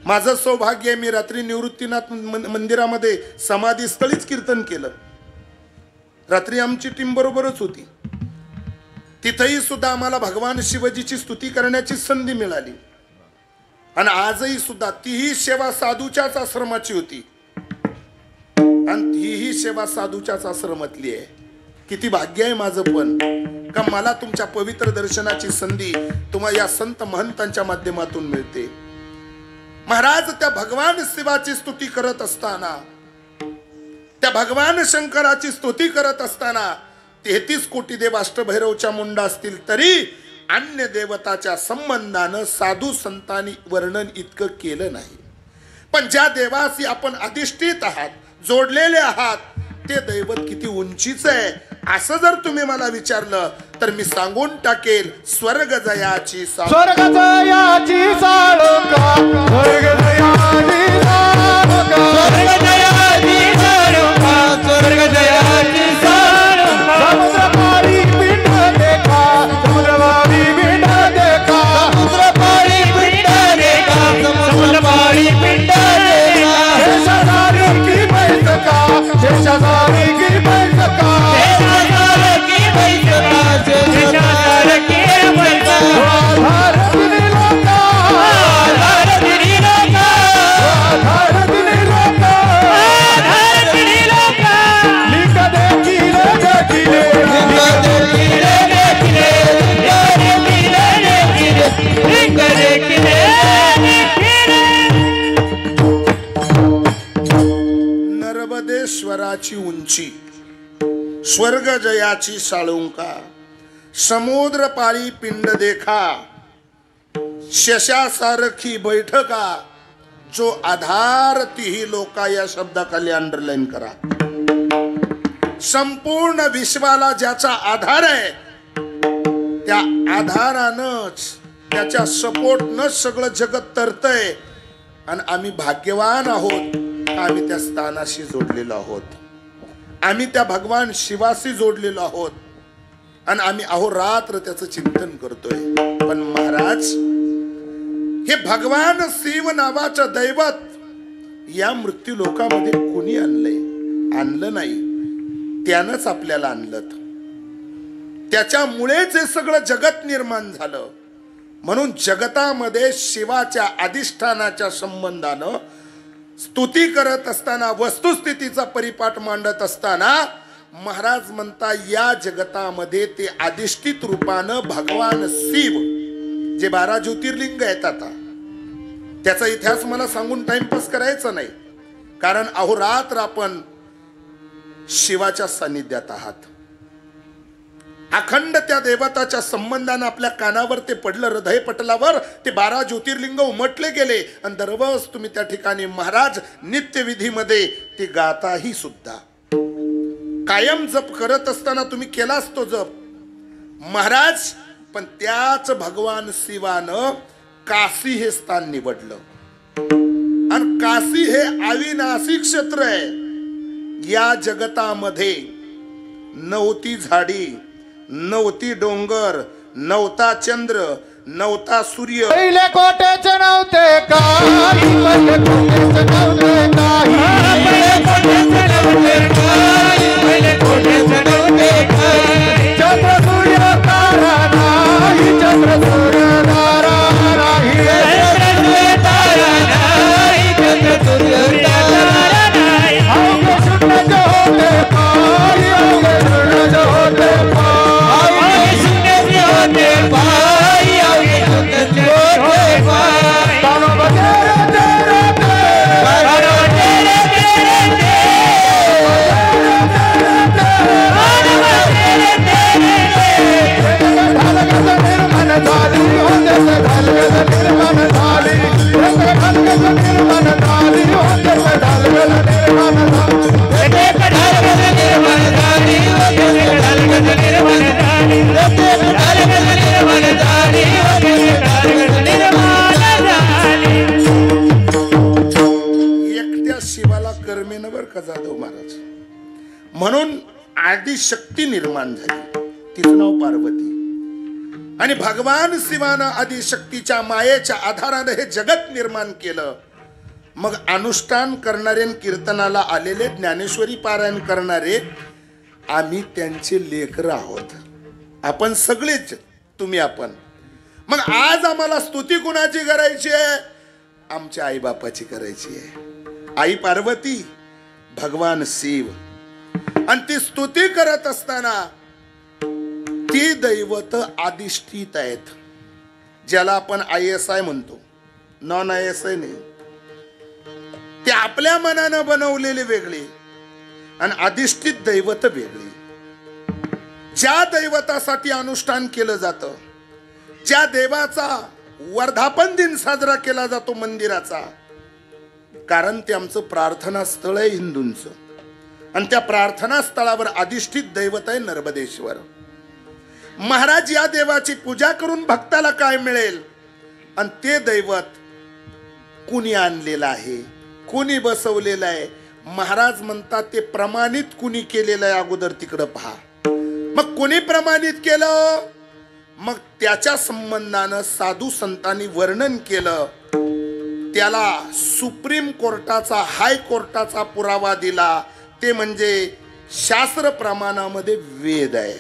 माझं सौभाग्य आहे, मी रात्री निवृत्तीनाथ मंदिरामध्ये समाधीस्थळीच कीर्तन केलं. रात्री आमची टीम बरोबरच होती. तिथेही सुद्धा आम्हाला भगवान शिवजीची स्तुती करण्याची संधी मिळाली. आणि आजही सुद्धा तीही सेवा साधूच्याच आश्रमाची होती आणि तीही सेवा साधूच्याच आश्रमातली आहे. किती भाग्य आहे माझं पण का मला तुमच्या पवित्र दर्शनाची संधी तुम्हाला या संत महंतांच्या माध्यमातून मिळते. महाराज त्या भगवान शिवाची स्तुती करत असताना, त्या भगवान शंकराची स्तुती करत असताना 33 कोटी देव अष्टभैरवच्या मुंडा असतील तरी अन्य देवताच्या संबंधानं साधू संतांनी वर्णन इतकं केलं नाही. पण ज्या देवाशी आपण अधिष्ठित आहात, जोडलेले आहात, ते दैवत किती उंचीच आहे असं जर तुम्ही मला विचारलं तर मी सांगून टाकेल, स्वर्ग जयाची स्वर्ग जयाची साळुंका, स्वर्ग जयाची साळुंका, स्वर्ग जयाची साळुंका, स्वर्ग जयाची साळुंका. समुद्रपारी पिंड देखा, समुद्रपारी पिंड देखा, समुद्रपारी पिंड देखा, समुद्रपारी पिंड देखा. शेषाधारी की बैठका, शेषाधारी की बैठका, शेषाधार की बैठका, शेषाधार की बैठका. आधार दिली लोका, आधार दिली लोका, आधार दिली लोका, आधार दिली लोका. लिंग देखिले देखिले, लिंग देखिले देखिले, लिंग देखिले देखिले. नर्मदेश्वराची उंची, स्वर्ग जयाची साळुंका, समुद्र पाळी पिंड देखा, शशासारखी बैठका, जो आधार तीही लोका या शब्दाखाली अंडरलाईन करा. संपूर्ण विश्वाला ज्याचा आधार आहे त्या आधारानंच, त्याच्या सपोर्टनंच सगळं जगत तरतय. आणि आम्ही भाग्यवान आहोत, आम्ही त्या स्थानाशी जोडलेलो आहोत, आम्ही त्या भगवान शिवाशी जोडलेलो आहोत आणि आम्ही अहोरात्र त्याचं चिंतन करतोय. पण महाराज, हे भगवान शिव नावाचं दैवत या मृत्यू लोकामध्ये कोणी आणलंय? आणलं नाही, त्यानंच आपल्याला आणलं. त्याच्यामुळेच हे सगळं जगत निर्माण झालं. म्हणून जगतामध्ये शिवाच्या अधिष्ठानाच्या संबंधानं स्तुती करत असताना, वस्तुस्थितीचा परिपाठ मांडत असताना महाराज म्हणता, या जगतामध्ये ते अधिष्ठित रूपानं भगवान शिव, जे 12 ज्योतिर्लिंग आहेत, आता त्याचा इतिहास मला सांगून टाइमपास करायचा नाही, कारण अहोरात्र आपण शिवाच्या सानिध्यात आहात. अखंड त्या देवताच्या संबंधानं आपल्या कानावर ते पडलं, हृदय पटलावर ते 12 ज्योतिर्लिंग उमटले गेले आणि दररोज तुम्ही त्या ठिकाणी महाराज नित्यविधीमध्ये ते गाताही सुद्धा. कायम जप करत असताना तुम्ही केलाच तो जप महाराज. पण त्याच भगवान शिवानं काशी हे स्थान निवडलं आणि काशी हे अविनाशी क्षेत्र आहे. या जगतामध्ये नव्हती झाडी, नव्हती डोंगर, नव्हता चंद्र, नव्हता सूर्य. पहिले कोटेचे नव्हते काही, पहिले कोटेचे नव्हते काही, पहिले कोटेचे नव्हते काही, पहिले कोटेचे नव्हते काही. चंद्र सूर्य तारा नाही, चंद्र सूर्य तारा नाही, चंद्र सूर्य तारा नाही, चंद्र सूर्य तारा नाही. अवघे शून्य जो होते पायी, अवघे शून्य जो होते पायी, अवघे शून्य जे होते पायी, अवघे शून्य जे होते पायी. तानो बजेरे तेरे ते, तानो बजेरे तेरे ते, तानो बजेरे तेरे ते. ढलगत निर्मल झाली, होते ढलगत निर्मल झाली, ढलगत निर्मल झाली, होते ढलगत निर्मल झाली. एकट्या शिवाला कर्मेनं बर का जाधव महाराज. म्हणून आदिशक्ती निर्माण झाली. तिचं नाव पार्वती. आणि भगवान शिवानं आदिशक्तीच्या मायेच्या आधाराने हे जगत निर्माण केलं. मग अनुष्ठान करणारे कीर्तनाला आलेले ज्ञानेश्वरी पारायण करणारे आम्ही त्यांचे लेकर आहोत. आपण सगळेच, तुम्ही आपण. मग आज आम्हाला स्तुती कुणाची करायची आहे? आमच्या आई बापाची करायची आहे. आई पार्वती, भगवान शिव. आणि ती स्तुती करत असताना ती दैवत अधिष्ठित आहेत, ज्याला आपण ISI म्हणतो, नॉन ISI नाही. ते आपल्या मनानं बनवलेले वेगळे आणि अधिष्ठित दैवत वेगळी. ज्या दैवतासाठी अनुष्ठान केलं जातं, ज्या देवाचा वर्धापन दिन साजरा केला जातो मंदिराचा, कारण ते आमचं प्रार्थना स्थळ आहे हिंदूंचं. आणि त्या प्रार्थना स्थळावर अधिष्ठित दैवत आहे नर्मदेश्वर महाराज. या देवाची पूजा करून भक्ताला काय मिळेल? आणि ते दैवत कुणी आणलेलं आहे, कुणी बसवलेलं आहे? महाराज म्हणतात ते प्रमाणित कुणी केलेलं आहे, अगोदर तिकडं पहा. मग कुणी प्रमाणित केलं? मग त्याच्या संबंधानं साधू संतांनी वर्णन केलं. त्याला सुप्रीम कोर्टाचा, हाय कोर्टाचा पुरावा दिला. ते म्हणजे शास्त्र प्रमाणामध्ये वेद आहे.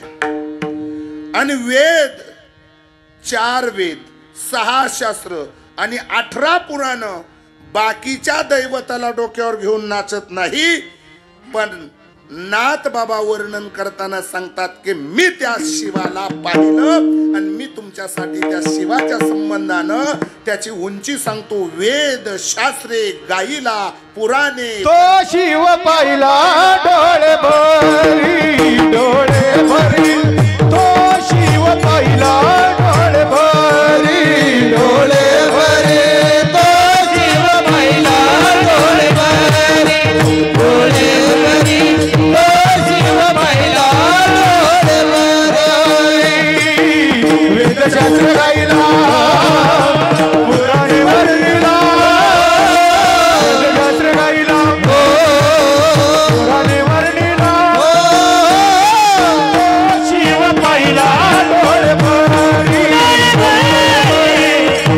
आणि वेद 4 वेद, 6 शास्त्र आणि 18 पुराण बाकीच्या दैवताला डोक्यावर घेऊन नाचत नाही. पण नाथ बाबा वर्णन करताना सांगतात की मी त्या शिवाला पाहिलं आणि मी तुमच्यासाठी त्या शिवाच्या संबंधानं त्याची उंची सांगतो. वेद शास्त्रे गाईला, पुराणे. तो शिव पाहिला डोळे भरी, डोळे भरी. तो शिव पाहिला डोळे भरी, डोळे भरी. तो शिव पाहिला डोळे भरी, डोळे भरी. तो शिव पाहिला डोळे भरी. वेदशास्त्र गाईला, पुराणे वर्णिला. वेदशास्त्र गाईला, पुराणे वर्णिला. शिव पाहिला डोळे भरी,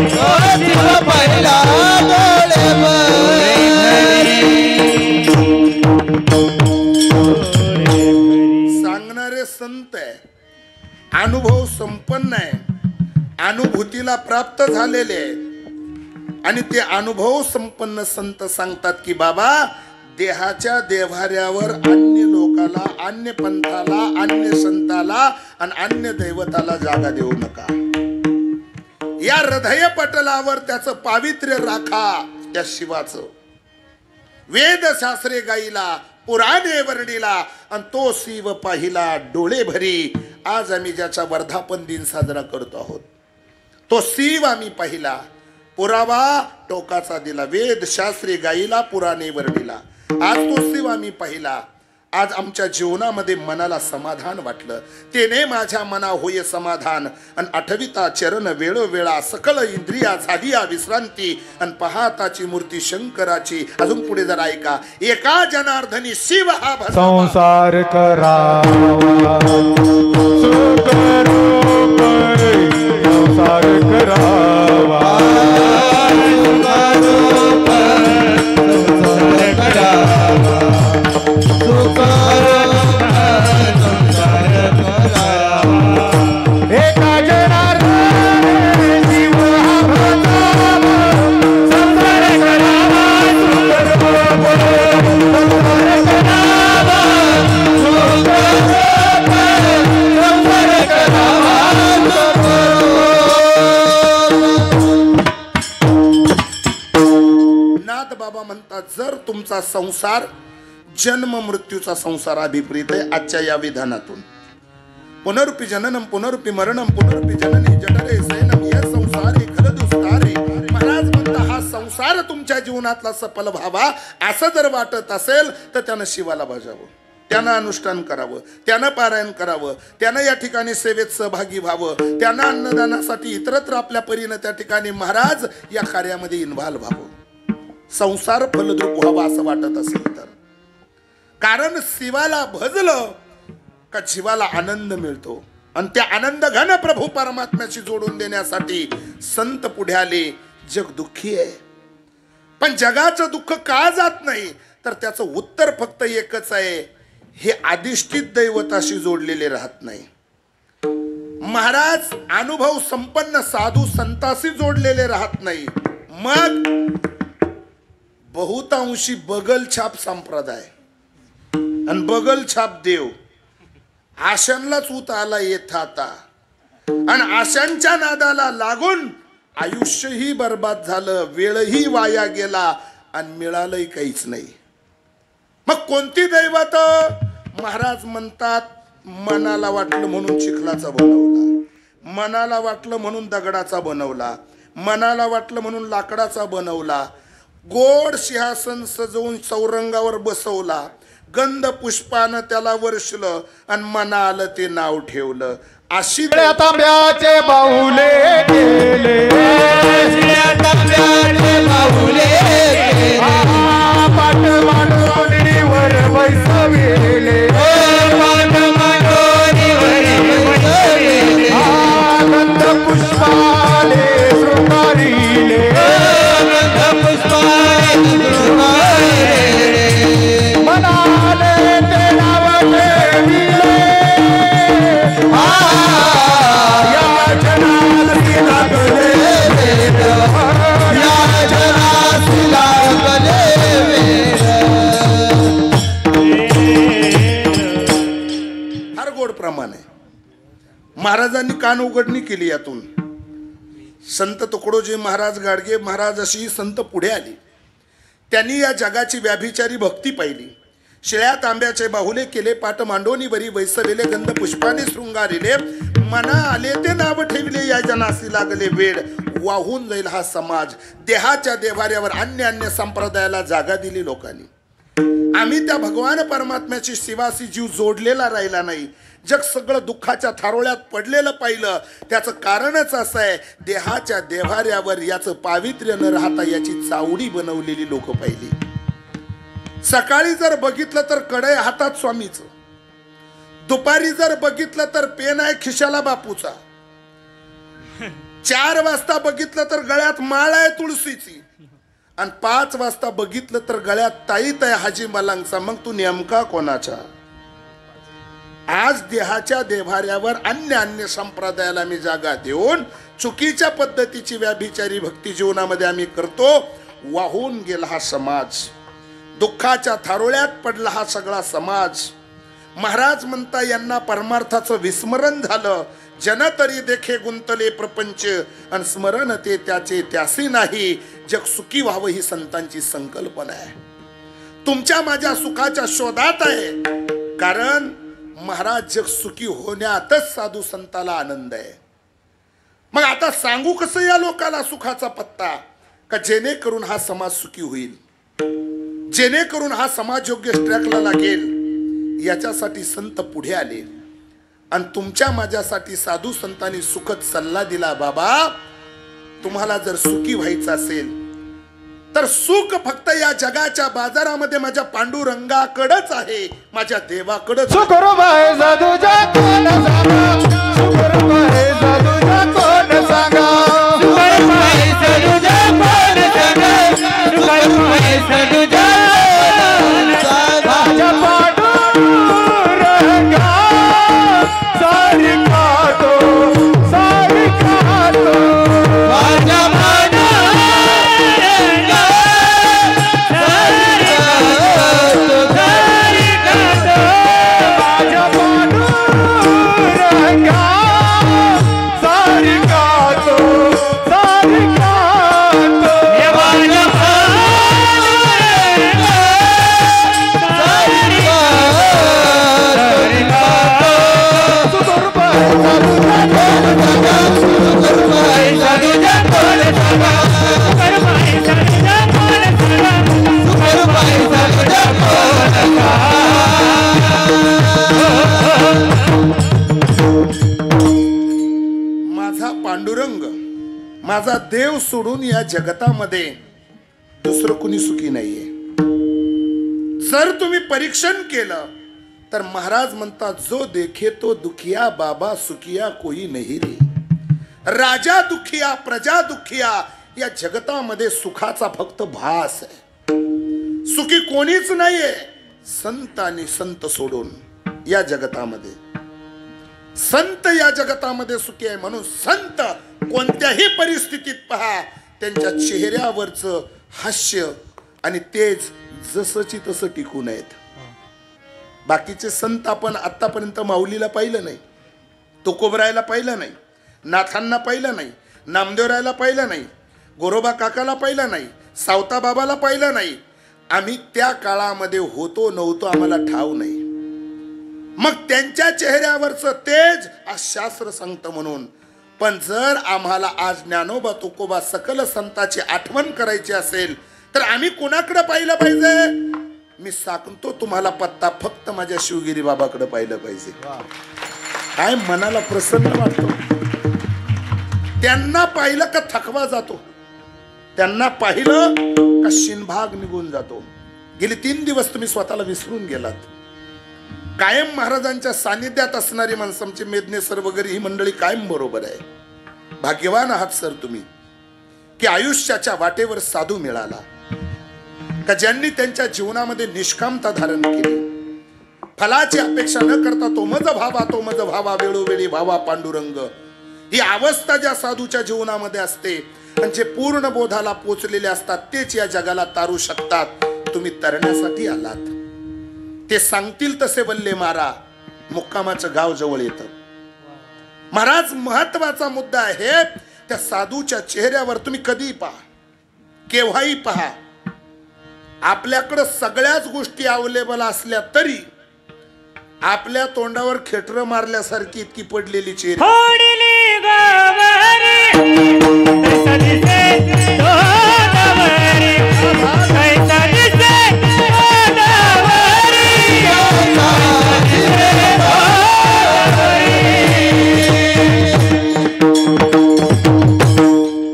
तो शिव पाहिला डोळे सांगणारे संत आहे, अनुभव संपन्न आहे, अनुभूतीला प्राप्त झालेले आहे. आणि ते अनुभव संपन्न संत सांगतात की बाबा, देहाच्या देव्हाऱ्यावर अन्य लोकाला, अन्य पंथाला, अन्य संताला आणि अन्य दैवताला जागा देऊ नका. या हृदय पटलावर त्याचं पावित्र्य राखा, त्या शिवाचं. वेद शास्त्रे गाईला, पुराणे वर्णिला. आणि तो शिव पाहिला डोळे भरी. आज आम्ही ज्याचा वर्धापन दिन साजरा करतो आहोत, तो शिव आम्ही पाहिला, पुरावा टोकाचा दिला. वेद शास्त्रे गाईला, पुराणे वर्णिला. आज तो शिव आम्ही पाहिला. आज आमच्या जीवनामध्ये मनाला समाधान वाटलं. तेने माझ्या मना होय समाधान. आणि आठविता चरण वेळोवेळा, सकल इंद्रिया झाली विश्रांती. आणि पहाताची मूर्ती शंकराची. अजून पुढे जरा ऐका. एका जनार्दनी शिव हा भसावा. संसार करावा, सुख रूप संसार करावा. एका जनार्दनी शिव हा भसावा, संसार करावा, सुख रूप संसार करावा. नाथ बाबा म्हणतात, जर तुमचा संसार जन्म मृत्यूचा संसार अभिप्रेत आहे आजच्या या विधानातून. पुनरुपी जननम पुनरुपी मरणम पुनरुपी जननी जठरे सैनम या संसारे खलदुस्तारे. महाराज म्हणता, हा संसार तुमच्या जीवनातला सफल व्हावा असं जर वाटत असेल तर त्यानं शिवाला भजावं, त्यानं अनुष्ठान करावं, त्यानं पारायण करावं, त्यानं या ठिकाणी सेवेत सहभागी व्हावं, त्यानं अन्नदानासाठी इतरत्र आपल्या परीनं त्या ठिकाणी महाराज या कार्यामध्ये इन्व्हॉल्व व्हावं. संसार फलद्रूप व्हावा असं वाटत असेल तर. कारण शिवाला भजलं का जीवाला आनंद मिळतो. आणि त्या आनंद घन प्रभू परमात्म्याशी जोडून देण्यासाठी संत पुढे आले. जग दुःखी आहे, पण जगाचं दुःख का जात नाही तर त्याचं उत्तर फक्त एकच आहे, हे अधिष्ठित दैवताशी जोडलेले राहत नाही. महाराज अनुभव संपन्न साधू संताशी जोडलेले राहत नाही. मग बहुतांशी बगल छाप संप्रदाय आणि बगल छाप देव आशांनाच उत आला येत आता, आणि आशांच्या नादाला लागून आयुष्यही बर्बाद झालं, वेळही वाया गेला आणि मिळालंही काहीच नाही. मग कोणती दैवत? महाराज म्हणतात, मनाला वाटलं म्हणून चिखलाचा बनवला, मनाला वाटलं म्हणून दगडाचा बनवला, मनाला वाटलं म्हणून लाकडाचा बनवला, गोड सिंहासन सजवून चौरंगावर बसवला, गंध पुष्पानं त्याला वर्षलं आणि मना आलं ते नाव ठेवलं. अशी तांब्याचे बाहुले गेले, पाठ मांडणीवर बैसविले, गंध पुष्पाले शृंगारिले, मनाले ते नाव ठेविले, या जनासी लागले वेड, या जनासी लागले वेड. फार गोड प्रमाण आहे. महाराजांनी कान उघडणी केली यातून. संत तुकडोजी महाराज, गाडगे महाराज अशी संत पुढे आली. त्यांनी या जगाची व्याभिचारी भक्ती पाहिली. शिळ्या तांब्याचे बाहुले केले, पाठ मांडोनीवरी वैसविले, गंध पुष्पाने शृंगारिले, मना आले ते नाव ठेवले, या जनासी लागले वेड. वाहून जाईल हा समाज. देहाच्या देवाऱ्यावर अन्य अन्य संप्रदायाला जागा दिली लोकांनी. आम्ही त्या भगवान परमात्म्याची शिवासी जीव जोडलेला राहिला नाही. जग सगळं दुःखाच्या थारोळ्यात पडलेलं पाहिलं. त्याचं कारणच असं आहे, देहाच्या देव्हाऱ्यावर याचं पावित्र्य न राहता याची चावडी बनवलेली लोक पाहिली. सकाळी जर बघितलं तर कढई हातात स्वामीचं, दुपारी जर बघितलं तर पेन आहे खिशाला बापूचा, 4 वाजता बघितलं तर गळ्यात माळ आहे तुळशीची, आणि 5 वाजता बघितलं तर गळ्यात ताईत आहे हाजी मलंगचा. मग तू नेमका कोणाचा? आज देहाच्या देव्हाऱ्यावर अन्य अन्य संप्रदायाला मी जागा देऊन चुकीच्या पद्धतीची व्याभिचारी भक्ती जीवनामध्ये आम्ही करतो. वाहून गेला हा समाज, दुःखाच्या थारोळ्यात पडला हा सगळा समाज. महाराज म्हणता यांना परमार्थाचं विस्मरण झालं. जन तरी देखे गुंतले प्रपंच, आणि स्मरण ते त्याचे त्यासी नाही. जग सुखी व्हावं ही संतांची संकल्पना आहे. तुमच्या माझ्या सुखाच्या शोधात आहे, कारण महाराज जग सुखी होण्यातच साधू संताला आनंद आहे. मग आता सांगू कसं या लोकाला सुखाचा पत्ता, का जेणेकरून हा समाज सुखी होईल, जेणेकरून हा समाज योग्य ट्रॅकला लागेल. याच्यासाठी संत पुढे आले आणि तुमच्या माझ्यासाठी साधू संतांनी सुखद सल्ला दिला. बाबा, तुम्हाला जर सुखी व्हायचं असेल तर सुख फक्त या जगाच्या बाजारामध्ये माझ्या पांडुरंगाकडच आहे, माझ्या देवाकडच. शुक्रबाई जादूजा कोण सांगा, शुक्रबाई जादूजा कोण सांगा, शुक्रबाई जादूजा कोण सांगा, शुक्रबाई जादूजा माझ्या पांडुरंगा सारिका तो, सारिका तो, माझ्या पांडुरंग माझा देव सोडून या जगतामध्ये दुसरं कुणी सुखी नाहीये. जर तुम्ही परीक्षण केलं तर महाराज म्हणतात, जो देखे तो दुखिया बाबा सुखिया कोई नाही रे. राजा दुखिया प्रजा दुखिया, या जगतामध्ये सुखाचा फक्त भास आहे. सुखी कोणीच नाहीये संत आणि संत सोडून. या जगतामध्ये संत या जगतामध्ये सुखी आहे. म्हणून संत कोणत्याही परिस्थितीत पहा, त्यांच्या चेहऱ्यावरचं हास्य आणि तेज जसंची तसं टिकून आहेत. बाकीचे संत आपण आतापर्यंत माऊलीला पाहिलं नाही, तुकोबरायला पाहिलं नाही, नाथांना पाहिलं नाही, नामदेवरायला पाहिलं नाही, गोरोबा काकाला पाहिलं नाही, सावता बाबाला पाहिलं नाही. आम्ही त्या काळामध्ये होतो नव्हतो आम्हाला ठाव नाही. मग त्यांच्या चेहऱ्यावरचं तेज आज शास्त्र सांगतं म्हणून. पण जर आम्हाला आज ज्ञानोबा तुकोबा सकल संताची आठवण करायची असेल तर आम्ही कोणाकडे पाहिलं पाहिजे? मी सांगतो तुम्हाला पत्ता, फक्त माझ्या शिवगिरी बाबाकडे पाहिलं पाहिजे. काय मनाला प्रसन्न वाटतो. त्यांना पाहिलं का थकवा जातो, त्यांना पाहिलं का शिनभाग निघून जातो. गेली 3 दिवस तुम्ही स्वतःला विसरून गेलात. कायम महाराजांच्या सानिध्यात असणारी माणसं, आमचे मेदने सर वगैरे ही मंडळी कायम बरोबर आहे. भाग्यवान आहात सर तुम्ही की आयुष्याच्या वाटेवर साधू मिळाला, का ज्यांनी त्यांच्या जीवनामध्ये निष्कामता धारण केली. फलाची अपेक्षा न करता तो मज भावा वेळोवेळी भावा पांडुरंग, ही अवस्था ज्या साधूच्या जीवनामध्ये असते. आणि जे पूर्ण बोधाला पोचलेले असतात तेच या जगाला तारू शकतात. तुम्ही तरण्यासाठी आलात, ते सांगतील तसे वल्ले मारा, मुक्कामाचं गाव जवळ येतं. महाराज, महत्वाचा मुद्दा आहे, त्या साधूच्या चेहऱ्यावर तुम्ही कधीही पहा, केव्हाही पहा, आपल्याकडं सगळ्याच गोष्टी अवेलेबल असल्या तरी आपल्या तोंडावर खेटर मारल्यासारखी इतकी पडलेली चेहरे.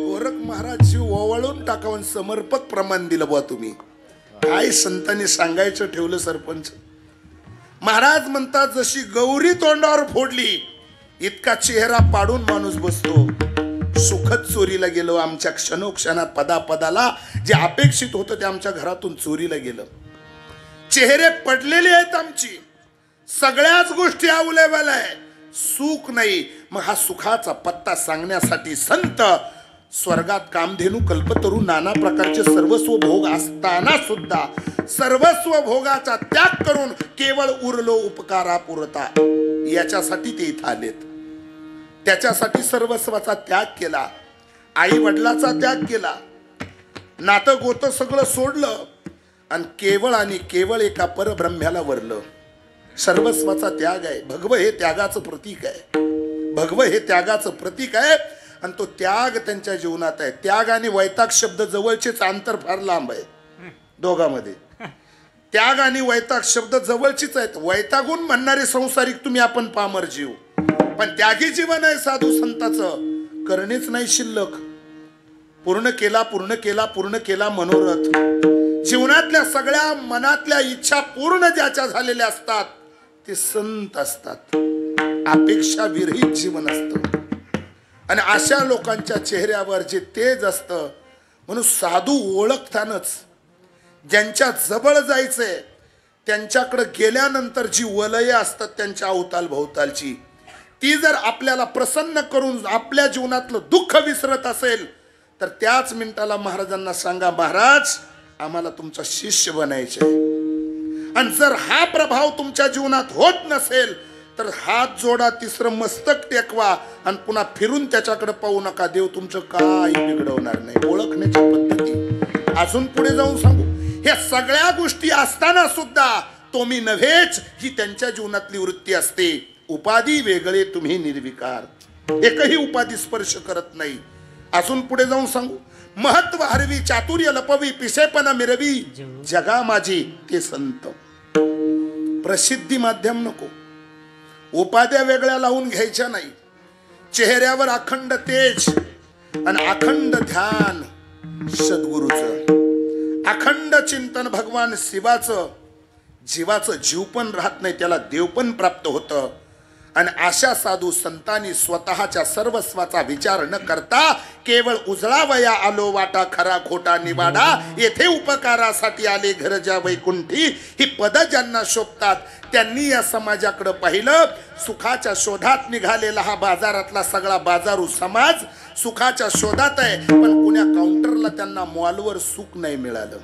गोरख महाराज जीव ओवाळून टाकावून समर्पक प्रमाण दिलं बुवा तुम्ही. काय संतांनी सांगायचं ठेवलं सरपंच. महाराज म्हणतात, जशी गौरी तोंडावर फोडली इतका चेहरा पाडून माणूस बसतो. सुखद चोरीला गेलो, आमच्या क्षणोक्षणात पदापदाला जे अपेक्षित होतं ते आमच्या घरातून चोरीला गेलं. चेहरे पडलेले आहेत आमची, सगळ्याच गोष्टी अवेलेबल आहे, सुख नाही. मग हा सुखाचा पत्ता सांगण्यासाठी संत स्वर्गात कामधेनू कल्पतरू नाना प्रकारचे सर्वस्व भोग असताना सुद्धा सर्वस्व भोगाचा त्याग करून केवळ उरलो उपकारा पुरता, याच्यासाठी ते इथं आलेत. त्याच्यासाठी सर्वस्वाचा त्याग केला, आई वडिलाचा त्याग केला, नातं गोतं सगळं सोडलं आणि केवळ एका परब्रह्म्याला वरलं. सर्वस्वाचा त्याग आहे. भगव हे त्यागाचं प्रतीक आहे. भगव हे त्यागाचं प्रतीक आहे आणि तो त्याग त्यांच्या जीवनात आहे. त्याग आणि वैताग शब्द जवळचेच, अंतर फार लांब आहे दोघांमध्ये. त्याग आणि वैताग शब्द जवळचीच आहेत. वैतागून म्हणणारे संसारिक तुम्ही, आपण पामर जीव, पण त्यागी जीवन आहे साधू संताचं. करणेच नाही शिल्लक. पूर्ण केला मनोरथ. जीवनातल्या सगळ्या मनातल्या इच्छा पूर्ण ज्याच्या झालेल्या असतात ते संत असतात. अपेक्षा विरहित जीवन असतं आणि अशा लोकांच्या चेहऱ्यावर जे तेज असतं. म्हणून साधू ओळखतानच ज्यांच्या जवळ जायचंय त्यांच्याकडे गेल्यानंतर जी वलय असतात त्यांच्या अवताल भोवतालची, ती जर आपल्याला प्रसन्न करून आपल्या जीवनातलं दुःख विसरत असेल तर त्याच मिनिटाला महाराजांना सांगा, महाराज आम्हाला तुमचा शिष्य बनायचे. आणि जर हा प्रभाव तुमच्या जीवनात होत नसेल तर हात जोडा, तिसरं मस्तक टेकवा आणि पुन्हा फिरून त्याच्याकडे पाहू नका. देव तुमचं काही बिघडवणार नाही. ओळखण्याची पद्धती अजून पुढे जाऊन सांगू. ह्या सगळ्या गोष्टी असताना सुद्धा तो मी नव्हेच ही त्यांच्या जीवनातली वृत्ती असते. उपाधी वेगळे तुम्ही निर्विकार, एकही उपाधी स्पर्श करत नाही. अजून पुढे जाऊन सांगू. महत्व हरवी चातुर्य लपवी पिसेपणा मिरवी जगा माझी ते संत. प्रसिद्धी माध्यम नको, उपाध्या वेगळ्या लावून घ्यायच्या नाही. चेहऱ्यावर अखंड तेज आणि अखंड ध्यान सद्गुरूचं, अखंड चिंतन भगवान शिवाचं, जीवाचं जीव पण राहत नाही, त्याला देव पण प्राप्त होतं. आणि अशा साधू संतांनी स्वतःच्या सर्वस्वाचा विचार न करता केवळ उजळावया आलो वाटा खरा खोटा निवाडा, येथे उपकारासाठी आले घर ज्या वैकुंठी, ही पद ज्यांना शोभतात त्यांनी या समाजाकडे पाहिलं. सुखाच्या शोधात निघालेला हा बाजारातला सगळा बाजारू समाज सुखाच्या शोधात आहे, पण पुण्या काउंटरला त्यांना मॉलवर सुख नाही मिळालं.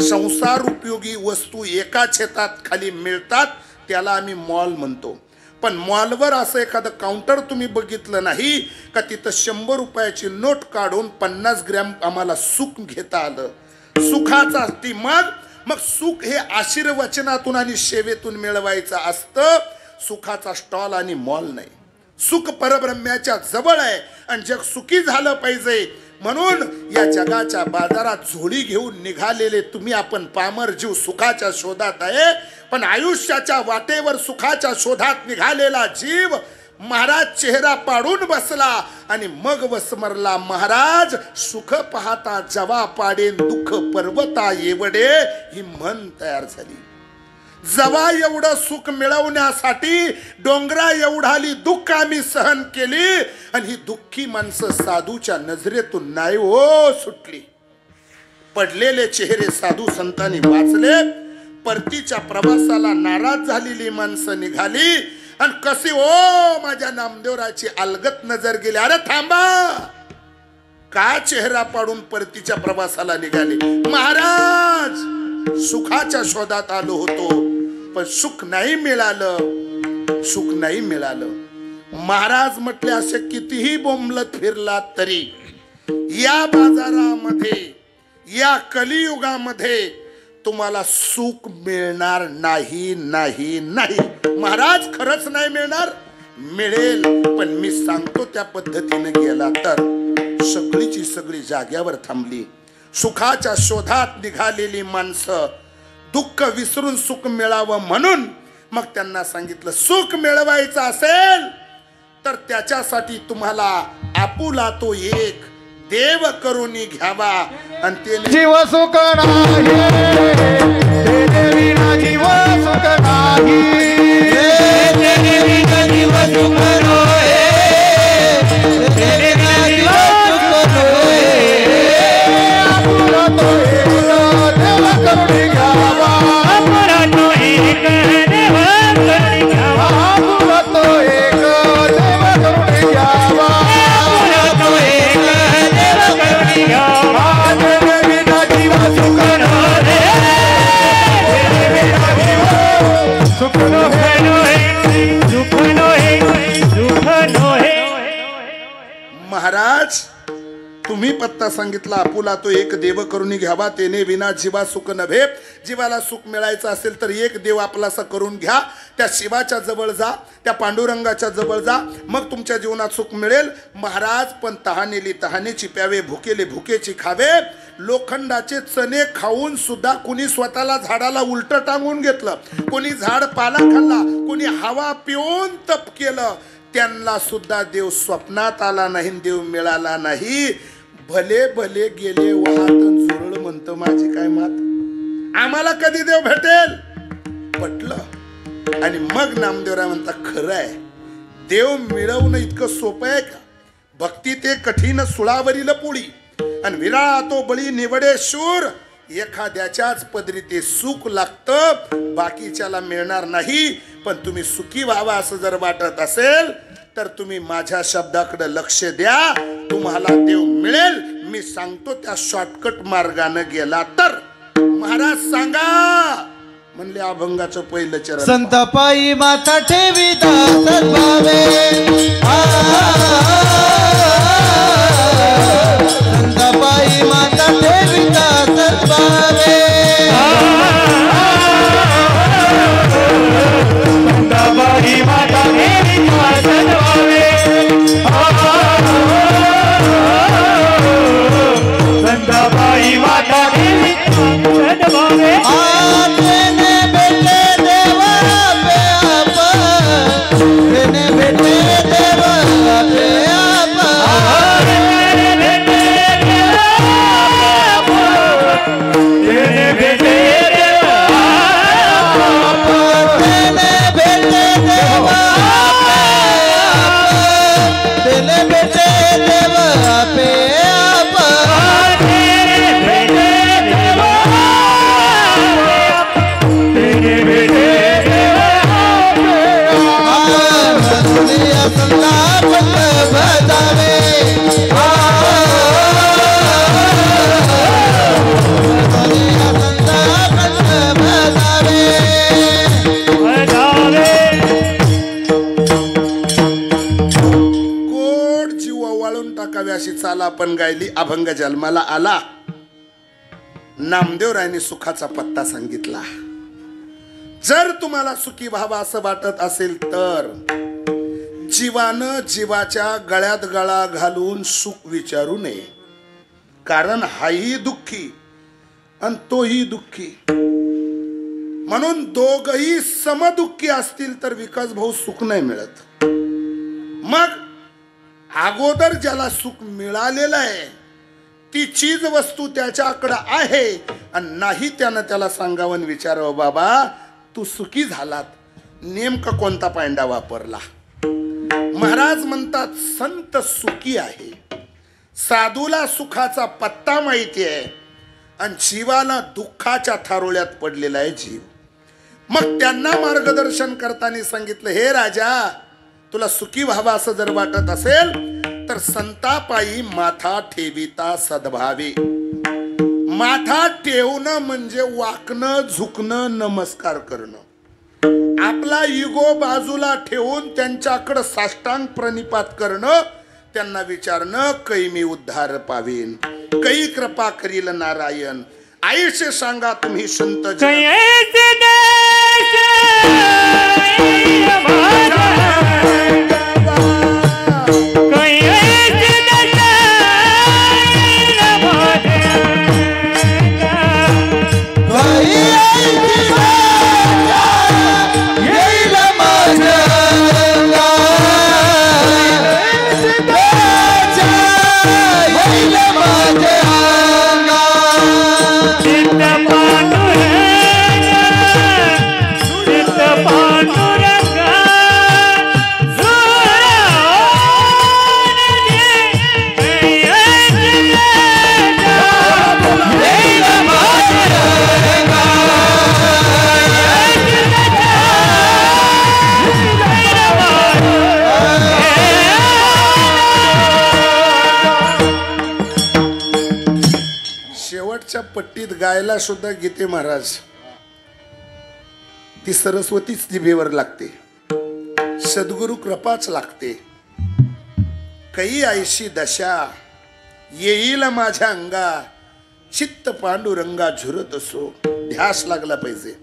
संसार उपयोगी वस्तू एका छेतात खाली मिळतात त्याला आम्ही मॉल म्हणतो, पण मॉलवर असं एखादं काउंटर तुम्ही बघितलं नाही का तिथं 100 रुपयाची नोट काढून 50 ग्रॅम आम्हाला सुख घेता आलं. सुखाचा ती मग सुख हे आशीर्वचनातून आणि सेवेतून मिळवायचं असतं. सुखाचा स्टॉल आणि मॉल नाही. सुख परब्रह्म्याच्या जवळ आहे आणि जग सुखी झालं पाहिजे म्हणून या जगाच्या बाजारात झोळी घेऊन निघालेले तुम्ही आपण पामर जीव सुखाच्या शोधात आहे. पण आयुष्याच्या वाटेवर सुखाच्या शोधात निघालेला जीव महाराज चेहरा पाडून बसला आणि मग वसमरला महाराज, सुख पाहता जवा पाडेन दुःख पर्वता येवडे, ही मन तयार झाली. जवा एवढं सुख मिळवण्यासाठी डोंगरा एवढाली दुःख आम्ही सहन केली आणि ही दुःखी माणसं साधूच्या नजरेतून नाही हो सुटली. पडलेले चेहरे साधू संतांनी वाचले. परतीच्या प्रवासाला नाराज झालेली माणसं निघाली आणि कशी हो माझ्या नामदेवराची अलगत नजर गेली. अरे थांबा, का चेहरा पाडून परतीच्या प्रवासाला निघाले? महाराज, सुखाच्या शोधात आलो होतो पण सुख नाही मिळालं, सुख नाही मिळालं. महाराज म्हटले असे कितीही बोंबलत फिरलात तरी या बाजारामध्ये या कलियुगामध्ये तुम्हाला सुख मिळणार नाही नाही नाही. महाराज, खरंच नाही मिळणार? मिळेल, पण मी सांगतो त्या पद्धतीने गेला तर. सगळीची सगळी जाग्यावर थांबली. सुखाच्या शोधात निघालेली माणसं दुःख विसरून सुख मिळावं म्हणून मग त्यांना सांगितलं, सुख मिळवायचं असेल तर त्याच्यासाठी तुम्हाला आपुला तो एक देव करून घ्यावा. आणि ते जीव सुख नाही, तेने विना जीव सुख नाही, तेने विना जीव सुख नाही, तेने विना जीव सुख नाही. आपुला तो एक देव करून घ्यावा, आपुला तो एक देव करून घ्यावा, आपुला तो एक देव करून घ्यावा, आपुला तो एक देव करून घ्यावा. तेने विना जीव सुख नाही, तेने विना जीव सुख नाही, सुख नाही, सुख नाही. महाराज, तुम्ही पत्ता सांगितला, आपुला तो एक देव करून घ्यावा, तेने विना जीवा सुख नव्हे. जीवाला सुख मिळायचं असेल तर एक देव आपलासा करून घ्या. त्या शिवाच्या जवळ जा, त्या पांडुरंगाच्या जवळ जा, मग तुमच्या जीवनात सुख मिळेल. महाराज, पण तहानेली तहानेची प्यावे, भुकेले भुकेची खावे. लोखंडाचे चणे खाऊन सुद्धा कुणी स्वतःला झाडाला उलट टांगून घेतलं, कोणी झाड पाला खाल्ला, कोणी हवा पिऊन तप केलं, त्यांना सुद्धा देव स्वप्नात आला नाही, देव मिळाला नाही. भले भले गेले वाहत झुरळ म्हणतो माझी काय मात, आम्हाला कधी देव भेटेल? पटलं. आणि मग नामदेवराय म्हणता, खरं आहे, देव मिळवणं इतकं सोपं आहे का? भक्ती ते कठीण सुळावरील पोळी आणि विराळा तो बळी निवडे शूर. एखाद्याच्याच पदरी ते सुख लागतं, बाकीच्याला मिळणार नाही. पण तुम्ही सुखी व्हावा असं जर वाटत असेल तर तुम्ही माझ्या शब्दाकडे लक्ष द्या, तुम्हाला देव मिळेल. मी सांगतो त्या शॉर्टकट मार्गाने गेला तर. महाराज सांगा म्हणले अभंगाचं पहिलं चरण. संत पायी माथा ठेविता सद्भावे, संत पायी माथा ठेविता सद्भावे, संत पायी माथा ठेविता सद्भावे, संत पायी माथा ठेविता सद्भावे. तेने बेटे देवा पे आप, तेने बेटे देवा पे गोड जीव वाळून टाकावी अशी चाल आपण गायली. अभंग जन्माला आला. नामदेवरायांनी सुखाचा पत्ता सांगितला. जर तुम्हाला सुखी व्हावा असं वाटत असेल तर जीवानं जीवाच्या गळ्यात गळा घालून सुख विचारू नये. कारण हाही दुःखी आणि तोही दुःखी, म्हणून दोघही समदुःखी असतील तर विकास भाऊ सुख नाही मिळत. मग अगोदर ज्याला सुख मिळालेलं आहे ती चीज वस्तू त्याच्याकडे आहे आणि नाही त्यानं त्याला सांगावं विचारावं, बाबा तू सुखी झालात, नेमका कोणता पांडा वापरला. महाराज म्हणतात संत सुखी आहे, साधूला सुखाचा पत्ता माहिती आहे आणि जीवाला दुःखाच्या थारोळ्यात पडलेला आहे जीव. मग त्यांना मार्गदर्शन करताना सांगितलं, हे राजा तुला सुखी व्हावा असं जर वाटत असेल तर संतापायी माथा ठेविता सद्भावे. माथा ठेवणं म्हणजे वाकणं, झुकणं, नमस्कार करणं. आपला इगो बाजूला ठेवून त्यांच्याकडे साष्टांग प्रणिपात करणं, त्यांना विचारणं कै मी उद्धार पावेन, कै कृपा करील नारायण. आयुष्य सांगा तुम्ही संत पट्टीत गायला सुद्धा गीते महाराज ती सरस्वतीच जिभेवर लागते, सद्गुरु कृपाच लागते. कै ऐशी दशा येईल माझ्या अंगा, चित्त पांडुरंगा झुरत असो. ध्यास लागला पाहिजे.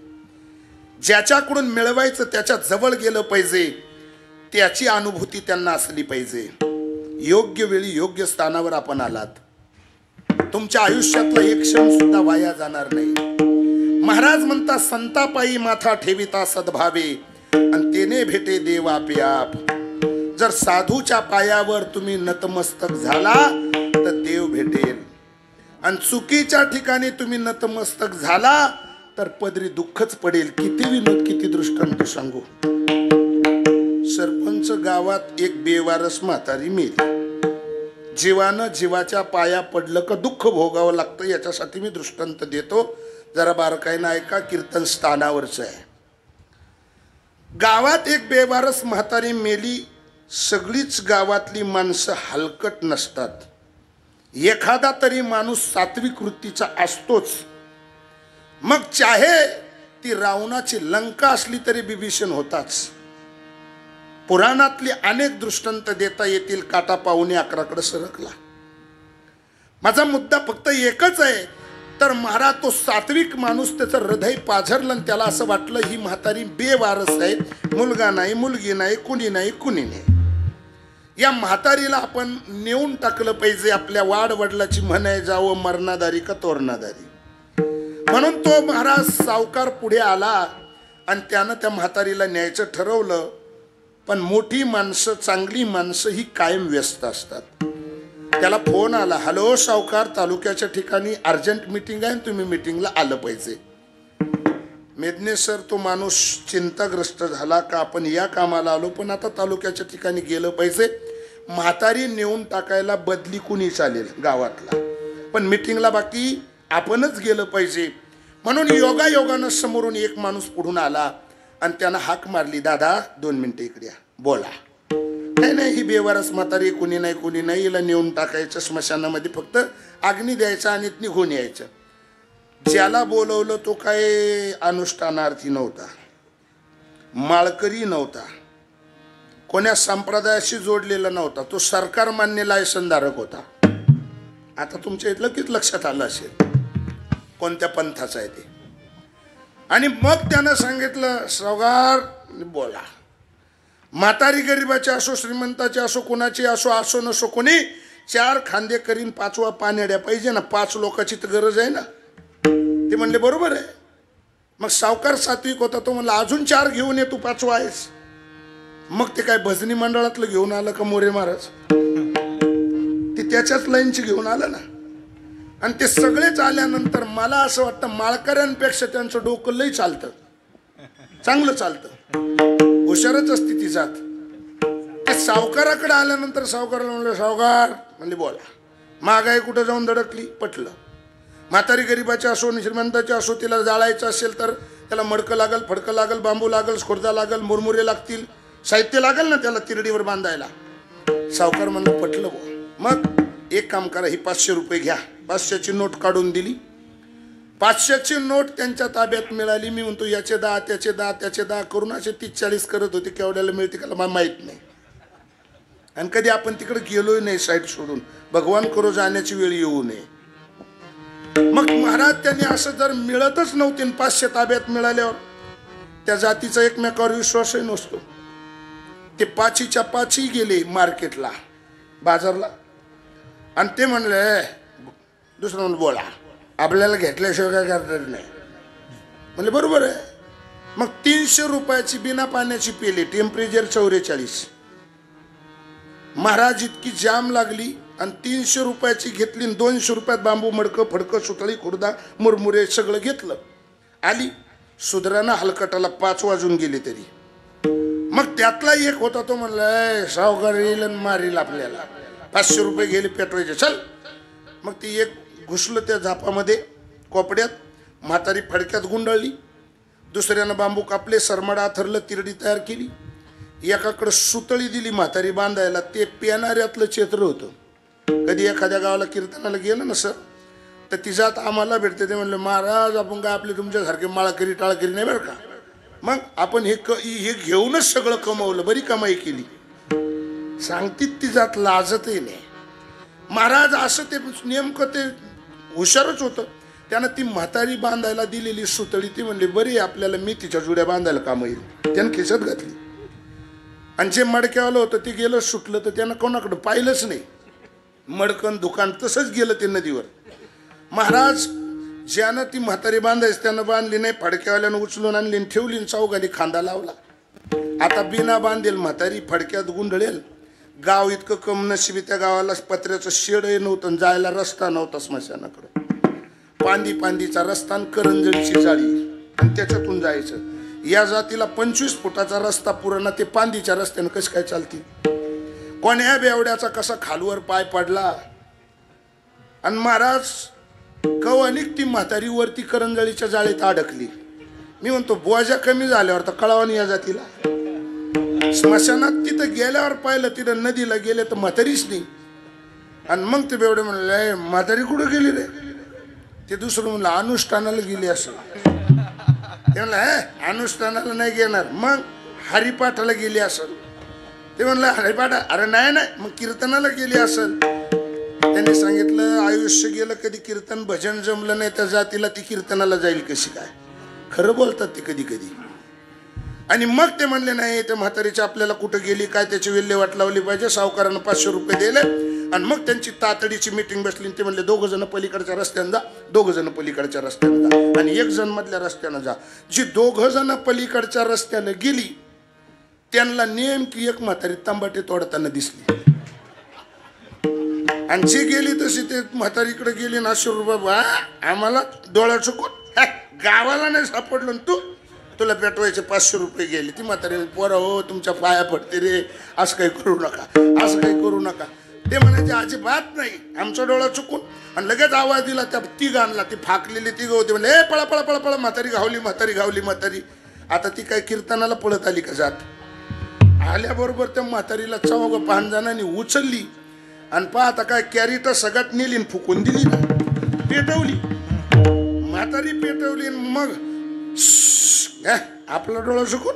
ज्याच्याकडून मिळवायचं त्याच्या जवळ गेलं पाहिजे, त्याची अनुभूती त्यांना असली पाहिजे. योग्य वेळी योग्य स्थानावर आपण आलात, तुमच्या आयुष्यातला एक क्षण सुद्धा वाया जाणार नाही. महाराज म्हणतात संतापायी माथा ठेविता सद्भावे आणि तेने भेटे देव आपे आप. जर साधूच्या पायावर तुम्ही नतमस्तक झाला तर देव भेटेल आणि चुकीच्या ठिकाणी तुम्ही नतमस्तक झाला तर पदरी दुःखच पडेल. किती विनोद, किती दृष्टांत सांगू. सरपंच गावात एक बेवारस म्हातारी मेली. जीवानं जीवाच्या पाया पडलं का दुःख भोगावं लागतं, याच्यासाठी मी दृष्टांत देतो. जरा बारकाईनं ऐका, कीर्तन स्थानावरच आहे. गावात एक बेवारस म्हातारी मेली. सगळीच गावातली माणसं हलकट नसतात. एखादा तरी माणूस सात्विक वृत्तीचा असतोच. मग चाहे ती रावणाची लंका असली तरी बिभीषण होताच. पुराणातले अनेक दृष्टांत देता येतील. काटा 11:15 सरकला. माझा मुद्दा फक्त एकच आहे. तर महाराज तो सात्विक माणूस, त्याचं हृदय पाझरलं आणि त्याला असं वाटलं ही म्हातारी बेवारस आहे, मुलगा नाही, मुलगी नाही, कुणी नाही, कुणी नाही. या म्हातारीला आपण नेऊन टाकलं पाहिजे. आपल्या वाडवडिलाची म्हण आहे, जावं मरणादारी का तोरणादारी. म्हणून तो महाराज सावकार पुढे आला आणि त्यानं त्या म्हातारीला न्यायचं ठरवलं. पण मोठी माणसं, चांगली माणसं ही कायम व्यस्त असतात. त्याला फोन आला, हॅलो सावकार, तालुक्याच्या ठिकाणी अर्जंट मीटिंग आहे, तुम्ही मीटिंगला आलं पाहिजे. मेदने सर तो माणूस चिंताग्रस्त झाला का आपण या कामाला आलो पण आता तालुक्याच्या ठिकाणी गेलं पाहिजे. म्हातारी नेऊन टाकायला बदली कुणी चालेल गावातला, पण मीटिंगला बाकी आपणच गेलं पाहिजे. म्हणून योगायोगानं समोरून एक माणूस पुढून आला आणि त्यानं हाक मारली, दादा 2 मिनिटं इकडे या, बोला. काही नाही, ही बेवारस म्हातारी, कोणी नाही, हिला नेऊन टाकायचं स्मशानामध्ये, फक्त अग्नी द्यायचा आणि निघून यायचं. ज्याला बोलवलं तो काय अनुष्ठानार्थी नव्हता, माळकरी नव्हता, कोण्या संप्रदायाशी जोडलेला नव्हता, तो सरकार मान्य लायसनधारक होता. आता तुमच्या इथलं किती लक्षात आलं असेल कोणत्या पंथाचा आहे ते. आणि मग त्यानं सांगितलं, सावकार बोला, म्हातारी गरिबाची असो, श्रीमंताची असो, कोणाची असो नसो, कोणी 4 खांदे करीन, 5वा पाण्याड्या पाहिजे ना, 5 लोकांची तर गरज आहे ना. ते म्हणले बरोबर आहे. मग सावकार सात्विक होता, तो म्हणला अजून 4 घेऊन ये, तू 5वा आहेस. मग ते काय भजनी मंडळातलं घेऊन आलं का मोरे महाराज, ते त्याच्याच लाईनची घेऊन आलं ना. आणि ते सगळेच आल्यानंतर मला असं वाटतं माळकऱ्यांपेक्षा त्यांचं डोकं लई चालतं, चांगलं चालतं, हुशारच असते ती जात. ते सावकाराकडे आल्यानंतर सावकाराला म्हणलं, सावकार म्हणले बोला, महागाई कुठं जाऊन धडकली, पटलं. म्हातारी गरिबाची असो, श्रीमंताची असो, तिला जाळायचं असेल तर त्याला मडकं लागल, फडकं लागल, बांबू लागल, स्कोर्दा लागल, मुरमुरे लागतील, साहित्य लागल ना त्याला तिरडीवर बांधायला. सावकार म्हणलं पटलं बो. मग एक काम करा, ही 500 रुपये घ्या. 500ची नोट काढून दिली. 500ची नोट त्यांच्या ताब्यात मिळाली. मी म्हणतो याचे 10, त्याचे 10, त्याचे 10 करून असे 30-40 करत होते. केवढ्याला मिळते का मला माहीत नाही. आणि कधी आपण तिकडे गेलोय नाही साईड सोडून, भगवान करो जाण्याची वेळ येऊ नये. मग महाराज त्यांनी असं जर मिळतच नव्हते, 500 ताब्यात मिळाल्यावर त्या जातीचा एकमेकावर विश्वासही नसतो. ते 5च्या 5 गेले मार्केटला, बाजारला, आणि ते म्हणले, दुसरं म्हणलं बोला, आपल्याला घेतल्याशिवाय काय करणार नाही. म्हणले बरोबर आहे. मग 300 रुपयाची बिना पाण्याची पेली, टेम्परेचर 44. महाराज इतकी जाम लागली आणि 300 रुपयाची घेतली, 200 रुपयात बांबू, मडकं, फडकं, सुतळी, खुर्दा, मुरमुरे सगळं घेतलं. आली सुधरानं हलकटाला 5 वाजून गेले तरी. मग त्यातला एक होता, तो म्हणला सावकार येईल आणि मारील आपल्याला, 500 रुपये गेले पेटवायचे, चल. मग ती एक घुसलं त्या झापामध्ये, कोपड्यात. म्हातारी फडक्यात गुंडाळली. दुसऱ्यानं बांबू कापले, सरमडा आथरलं, तिरडी तयार केली. एकाकडं सुतळी दिली म्हातारी बांधायला. ते पेनाऱ्यातलं चित्र होतं. कधी एखाद्या गावाला कीर्तनाला गेलं ना सर, तर ती जात आम्हाला भेटते. ते म्हणलं महाराज आपण काय आपले तुमच्यासारखे माळकरी टाळकरी नाही बरं का. मग आपण हे घेऊनच सगळं कमवलं, बरी कमाई केली. सांगतीत ती जात लाजतही नाही. महाराज असं ते नेमकं ते हुशारच होतं. त्यानं ती म्हातारी बांधायला दिलेली सुतळी, ती म्हणली बरी आपल्याला मेथीच्या जुड्या बांधायला काम येईल. त्यानं खिशात घातली. आणि जे मडक्यावालं होतं ते गेलं सुटलं, तर त्यानं कोणाकडं पाहिलंच नाही. मडकन दुकान तसंच गेलं ते नदीवर. महाराज ज्यानं ती म्हातारी बांधायची त्यानं बांधली नाही, फडक्यावाल्यानं उचलून आणली आणि ठेवली आणि चौघांनी खांदा लावला. आता बिना बांधेल म्हातारी फडक्यात गुंडळेल. गाव इतकं कम नशिबी, त्या गावाला पत्र्याचं शेडही नव्हतं, जायला रस्ता नव्हता स्मशानाकडं. पांदीचा रस्ता आणि करंजळीची जाळी, आणि त्याच्यातून जायचं. या जातीला 25 फुटाचा रस्ता पुराणा, ते पांदीच्या रस्त्यानं कसं काय चालतील. कोण्या बेवड्याचा कसा खालवर पाय पडला. आणि महाराज कवानीक ती म्हातारी वरती करंजळीच्या जाळीत अडकली. मी म्हणतो बोजा कमी झाल्यावर तर कळावं या जातीला. स्मशानात तिथं गेल्यावर पाहिलं, तिथं नदीला गेले तर म्हातारीच नाही. आणि मग ते बेवडे म्हणले म्हातारी कुठं गेली रे. ते दुसरं म्हणलं अनुष्ठानाला गेली असं. ते म्हणलं अनुष्ठानाला नाही गेणार, मग हरिपाठाला गेली असेल. ते म्हणलं हरिपाठ, अरे नाही मग कीर्तनाला गेली असेल. त्यांनी सांगितलं आयुष्य गेलं, कधी कीर्तन भजन जमलं नाही त्या जातीला, ती कीर्तनाला जाईल कशी काय. खरं बोलतात ते कधी कधी. आणि मग ते म्हणले नाही, त्या म्हातारीची आपल्याला कुठं गेली काय त्याची विल्हेवाट लावली पाहिजे. सावकारानं 500 रुपये दिले. आणि मग त्यांची तातडीची मीटिंग बसली. ते म्हणले 2 जण पलीकडच्या रस्त्यानं जा, 2 जण पलीकडच्या रस्त्यानं जा, आणि 1 जण मधल्या रस्त्यानं जा. जी 2 जण पलीकडच्या रस्त्यानं गेली त्यांना नेमकी एक म्हातारी तंबाटे तोडताना दिसली. आणि जी गेली तशी ते म्हातारीकडे गेली ना, 100 रुपये आम्हाला डोळा चुकून गावाला नाही सापडलं, तुला पेटवायचे 500 रुपये गेले. ती म्हातारी पोरा हो तुमच्या पाया पडते रे, असं काही करू नका, असं काही करू नका. ते म्हणायचे अजिबात नाही, आमचा डोळा चुकून. आणि लगेच आवाज दिला, त्या तिघ आणला, ती फाकलेली तिघ होते. म्हणजे ए पळा पळा पळा पळा, म्हातारी घावली म्हातारी घावली म्हातारी. आता ती काय कीर्तनाला पळत आली का जात. आल्याबरोबर त्या म्हातारीला चौघ 5 जणांनी उचलली आणि पाहता काय कॅरी तर सगळ्यात नेली आणि फुकून दिली ना, पेटवली. म्हातारी पेटवली आणि मग आपला डोळा सुकून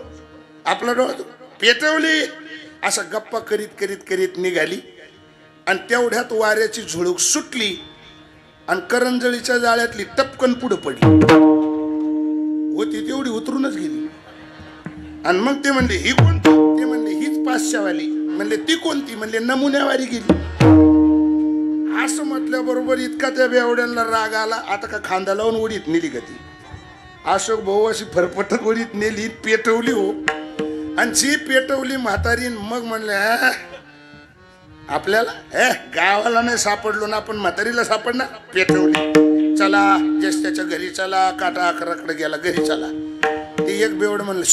आपला डोळा पेटवली. असा गप्पा करीत करीत करीत निघाली आणि तेवढ्यात वाऱ्याची झुळूक सुटली आणि करंजळीच्या जाळ्यातली टपकन पुढे पडली होती तेवढी उतरूनच गेली. आणि मग ते म्हणले ही कोणती, ते म्हणले हीच 500वाली. म्हणले ती कोणती, म्हणले नमुन्यावारी गेली. असं म्हटल्याबरोबर इतका त्या बेवड्यांना राग आला. आता का खांदा लावून उडीत नेली का ती, अशोक भाऊ अशी फरफटक उडीत नेली, पेटवली हो. आणि जी पेटवली म्हातारी. मग म्हणले आपल्याला गावाला नाही सापडलो ना, आपण म्हातारीला सापडणार. पेटवली, चला ज्येष्ठाच्या घरी चला. काटा अकराकडे गेला, घरी चला. ते एक बेवड म्हणलं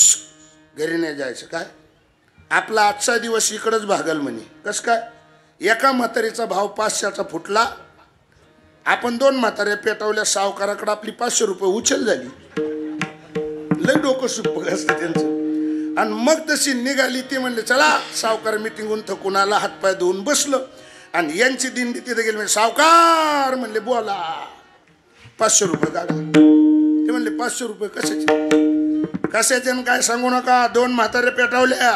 घरी नाही जायचं. काय आपला आजचा दिवस इकडंच भागल म्हणे. कस काय, एका म्हातारीचा भाव 500चा फुटला. आपण 2 म्हाताऱ्या पेटवल्या, सावकाराकडे आपली 500 रुपये उचल झाली. लय डोकं सुप्प असतं त्यांचं. आणि मग तशी निघाली. ते म्हणले चला. सावकार मिटिंगून थकून आला, हातपाय धुवून बसलं आणि यांची दिंडी तिथे गेली. म्हणजे सावकार म्हणले बोला, 500 रुपये काढा. ते म्हणले 500 रुपये कशाचे काय सांगू नका, 2 म्हातारे पेटवल्या.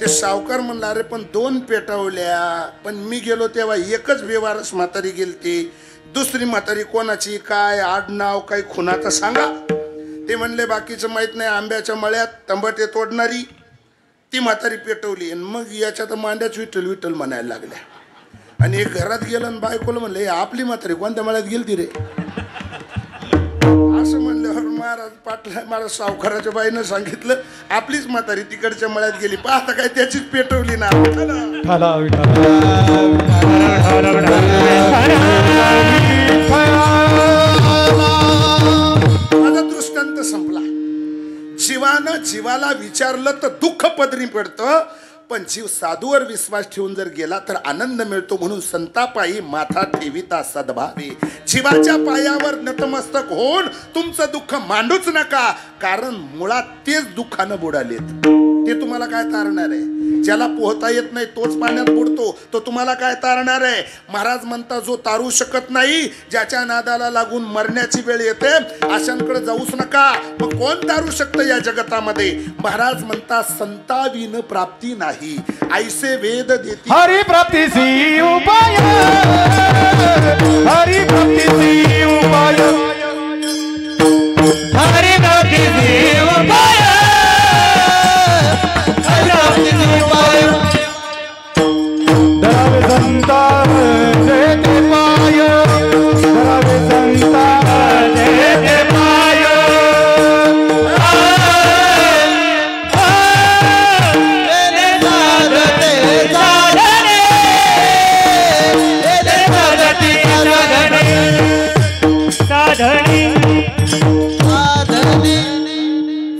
ते सावकार म्हणला अरे पण 2 पेटवल्या, पण मी गेलो तेव्हा एकच बेवारस म्हातारी गेलती. दुसरी म्हातारी कोणाची, काय आडनाव, काही खुनाचं सांगा. ते म्हणले बाकीचं माहित नाही. आंब्याच्या मळ्यात तंबाटे तोडणारी ती म्हातारी पेटवली. आणि मग याच्यात मांड्याच विठ्ठल विठ्ठल म्हणायला लागल्या. आणि एक घरात गेलं आणि बायकोला म्हणले आपली म्हातारी कोणत्या मळ्यात गेलती रे. असं म्हणल्यावर महाराज पाटला महाराज सावकाराच्या बाईनं सांगितलं आपलीच म्हातारी तिकडच्या मळ्यात गेली. पाहता काय त्याचीच पेटवली ना. माझा दृष्टांत संपला. जीवानं जीवाला विचारलं तर दुःख पदरी पडतं, पण जीव साधूवर विश्वास ठेवून जर गेला तर आनंद मिळतो. म्हणून संतापायी माथा ठेविता सद्भावे. जीवाच्या पायावर नतमस्तक होऊन तुमचं दुःख मांडूच नका, कारण मुळात तेच दुःखानं बुडालेत. ते तुम्हाला काय तारणार आहे. ज्याला पोहता येत नाही तोच पाण्यात बुडतो, तो तुम्हाला काय तारणार आहे. महाराज म्हणता जो तारू शकत नाही, ज्याच्या नादाला लागून मरण्याची वेळ येते, अशांकडे जाऊच नका. मग कोण तारू शकतं या जगतामध्ये. महाराज म्हणता संताविन प्राप्ती नाही, ऐसे वेद देती हरी प्राप्तीची उपाय, हरी प्राप्तीची उपाय, हरी प्राप्तीची उपाय, हरी प्राप्तीची उपाय. धरावे संता देते पाय, धरावे संता देते पाय.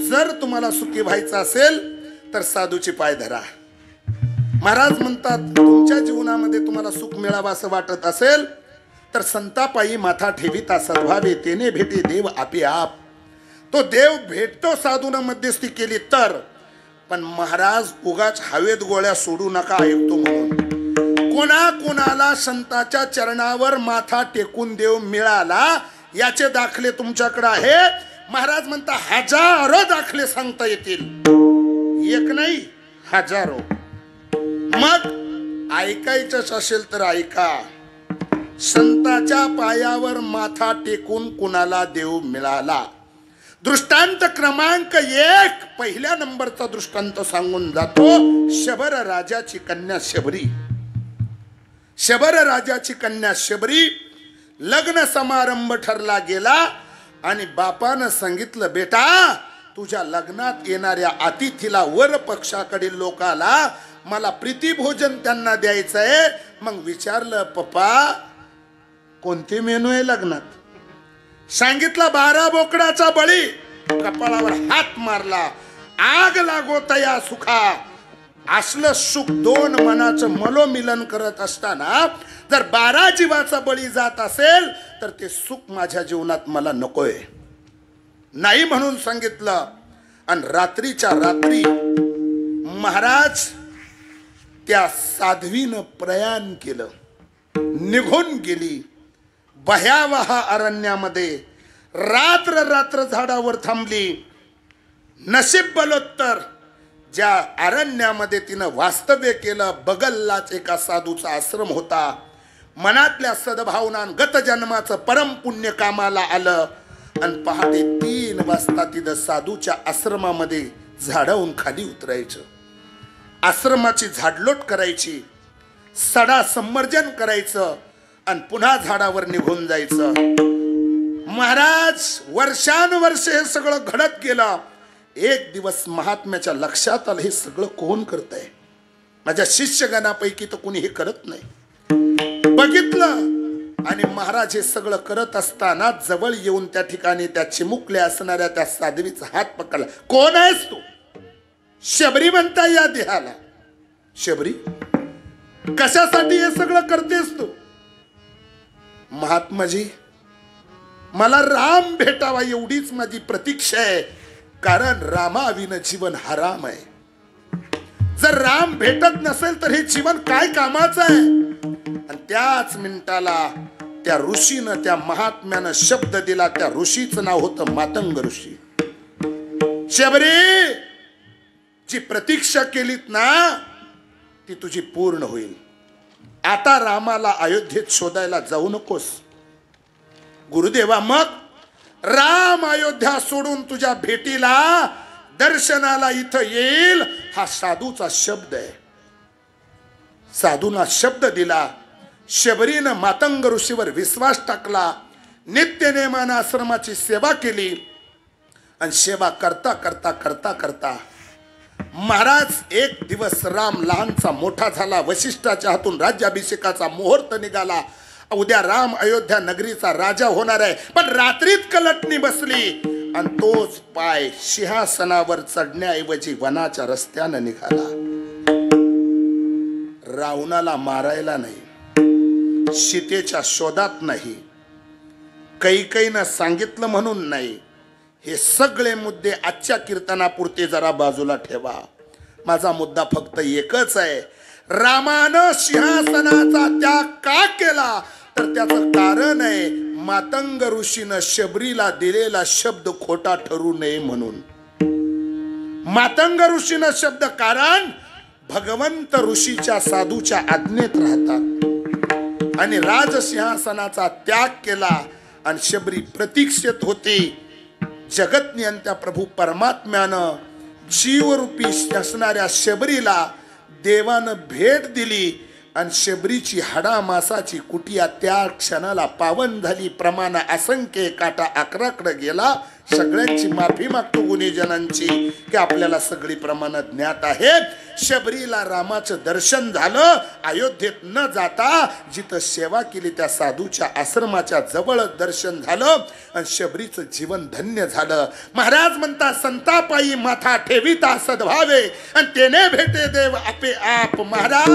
जर तुम्हाला सुखी व्हायचं असेल तर साधूचे पाय धरा. महाराज म्हणतात तुमच्या जीवनामध्ये तुम्हाला सुख मिळावं असं वाटत असेल तर संतापायी माथा ठेविता सद्भावे. तेने भेटे देव आपे आप. तो देव भेटतो साधून मध्यस्थी केली तर. पण महाराज उगाच हवेत गोळ्या सोडू नका ऐकतो म्हणून. कोणाला संताच्या चरणावर माथा टेकून देव मिळाला याचे दाखले तुमच्याकडे आहे. महाराज म्हणता हजारो दाखले सांगता येतील, एक नाही हजारो. मग ऐकायचंच असेल तर ऐका. संताच्या पायावर माथा टेकून कुणाला देव मिळाला. दृष्टांत क्रमांक 1 पहिल्या नंबरचा दृष्टांत सांगून जातो. शबर राजाची कन्या शबरी. शबर राजाची कन्या शबरी. लग्न समारंभ ठरला गेला आणि बापानं सांगितलं बेटा तुझ्या लग्नात येणाऱ्या अतिथीला वर पक्षाकडील लोकाला मला प्रीती भोजन त्यांना द्यायचंय. मग विचारलं पप्पा कोणते मेनू आहे लग्नात. सांगितलं 12 बोकडाचा बळी. कपाळावर हात मारला. आग लागो तया सुखा. असलं सुख 2 मनाचं मलोमिलन करत असताना जर 12 जीवाचा बळी जात असेल तर ते सुख माझ्या जीवनात मला नकोय. नाही म्हणून सांगितलं. आणि रात्रीच्या रात्री महाराज त्या साध्वीनं प्रयाण केलं, निघून गेली भयावह अरण्यामध्ये. रात्र रात्र झाडावर थांबली. नशीब बलोत्तर ज्या अरण्यामध्ये तिनं वास्तव्य केलं, बगललाच एका साधूचा आश्रम होता. मनातल्या सद्भावना गत जन्माचं परम पुण्य कामाला आलं. आणि पहाटे 3 वाजता तिथं साधूच्या आश्रमामध्ये झाडावून खाली उतरायचं, आश्रमाची झाडलोट करायची, सडा संमर्जन करायचं आणि पुन्हा झाडावर निघून जायचं. महाराज वर्षानुवर्ष हे सगळं घडत गेलं. एक दिवस महात्म्याच्या लक्षात आलं, हे सगळं कोण करतंय? माझ्या शिष्यगणापैकी तर कोणी हे करत नाही. बघितलं आणि महाराज हे सगळं करत असताना जवळ येऊन त्या ठिकाणी त्या चिमुकल्या असणाऱ्या त्या साध्वीचा हात पकडला. कोण आहेस तू? शबरी म्हणता या देहाला. शबरी, कशासाठी हे सगळं करतेस तू? महात्माजी, मला राम भेटावा एवढीच माझी प्रतीक्षा आहे, कारण रामाविन जीवन हराम आहे. जर राम भेटत नसेल तर हे जीवन काय कामाचं आहे? आणि त्याच मिनिटाला त्या ऋषीनं, त्या महात्म्यानं शब्द दिला. त्या ऋषीचं नाव होतं मातंग ऋषी. शबरी, जी प्रतीक्षा केलीत ना ती तुझी पूर्ण होईल. आता रामाला अयोध्येत शोधायला जाऊ नकोस. गुरुदेवा, मग राम अयोध्या सोडून तुझ्या भेटीला, दर्शनाला इथं येईल, हा साधूचा शब्द आहे. साधूना शब्द दिला. शबरीनं मातंग ऋषीवर विश्वास टाकला. नित्य नेमानं आश्रमाची सेवा केली. आणि सेवा करता करता करता करता महाराज एक दिवस राम लहानचा मोठा झाला. वशिष्ठाच्या हातून राज्याभिषेकाचा मुहूर्त निघाला. उद्या राम अयोध्या नगरीचा राजा होणार आहे. पण रात्रीत कलटणी बसली आणि तोच पाय सिंहासनावर चढण्याऐवजी वनाच्या रस्त्यानं निघाला. रावणाला मारायला नाही, सीतेच्या शोधात नाही, कैकेयीनं सांगितलं म्हणून नाही. हे सगळे मुद्दे आजच्या कीर्तनापुरते जरा बाजूला ठेवा. माझा मुद्दा फक्त एकच आहे. रामानं सिंहासनाचा त्याग का केला? तर त्याचं कारण आहे मातंग ऋषीनं शबरीला दिलेला शब्द खोटा ठरू नये म्हणून. मातंग ऋषीनं शब्द, कारण भगवंत ऋषीच्या साधूच्या आज्ञेत राहतात. आणि राजसिंहासनाचा त्याग केला आणि शबरी प्रतीक्षेत होती. जगतनियंत्या प्रभू परमात्म्यानं जीवरूपी असणाऱ्या शबरीला देवानं भेट दिली आणि शबरीची हाडामासाची कुटिया त्या क्षणाला पावन झाली. प्रमाण असंख्य, काटा अकराकडे गेला. सगळ्यांची माफी मागतो गुणीजनांची की आपल्याला सगळी प्रमाणात ज्ञात आहे. शबरीला रामाचं दर्शन झालं. अयोध्येत न जाता जिथं सेवा केली त्या साधूच्या आश्रमाच्या जवळ दर्शन झालं आणि शबरीचं जीवन धन्य झालं. महाराज म्हणता, संतापायी माथा ठेविता सद्भावे आणि तेने भेटे देव आपे आप. महाराज,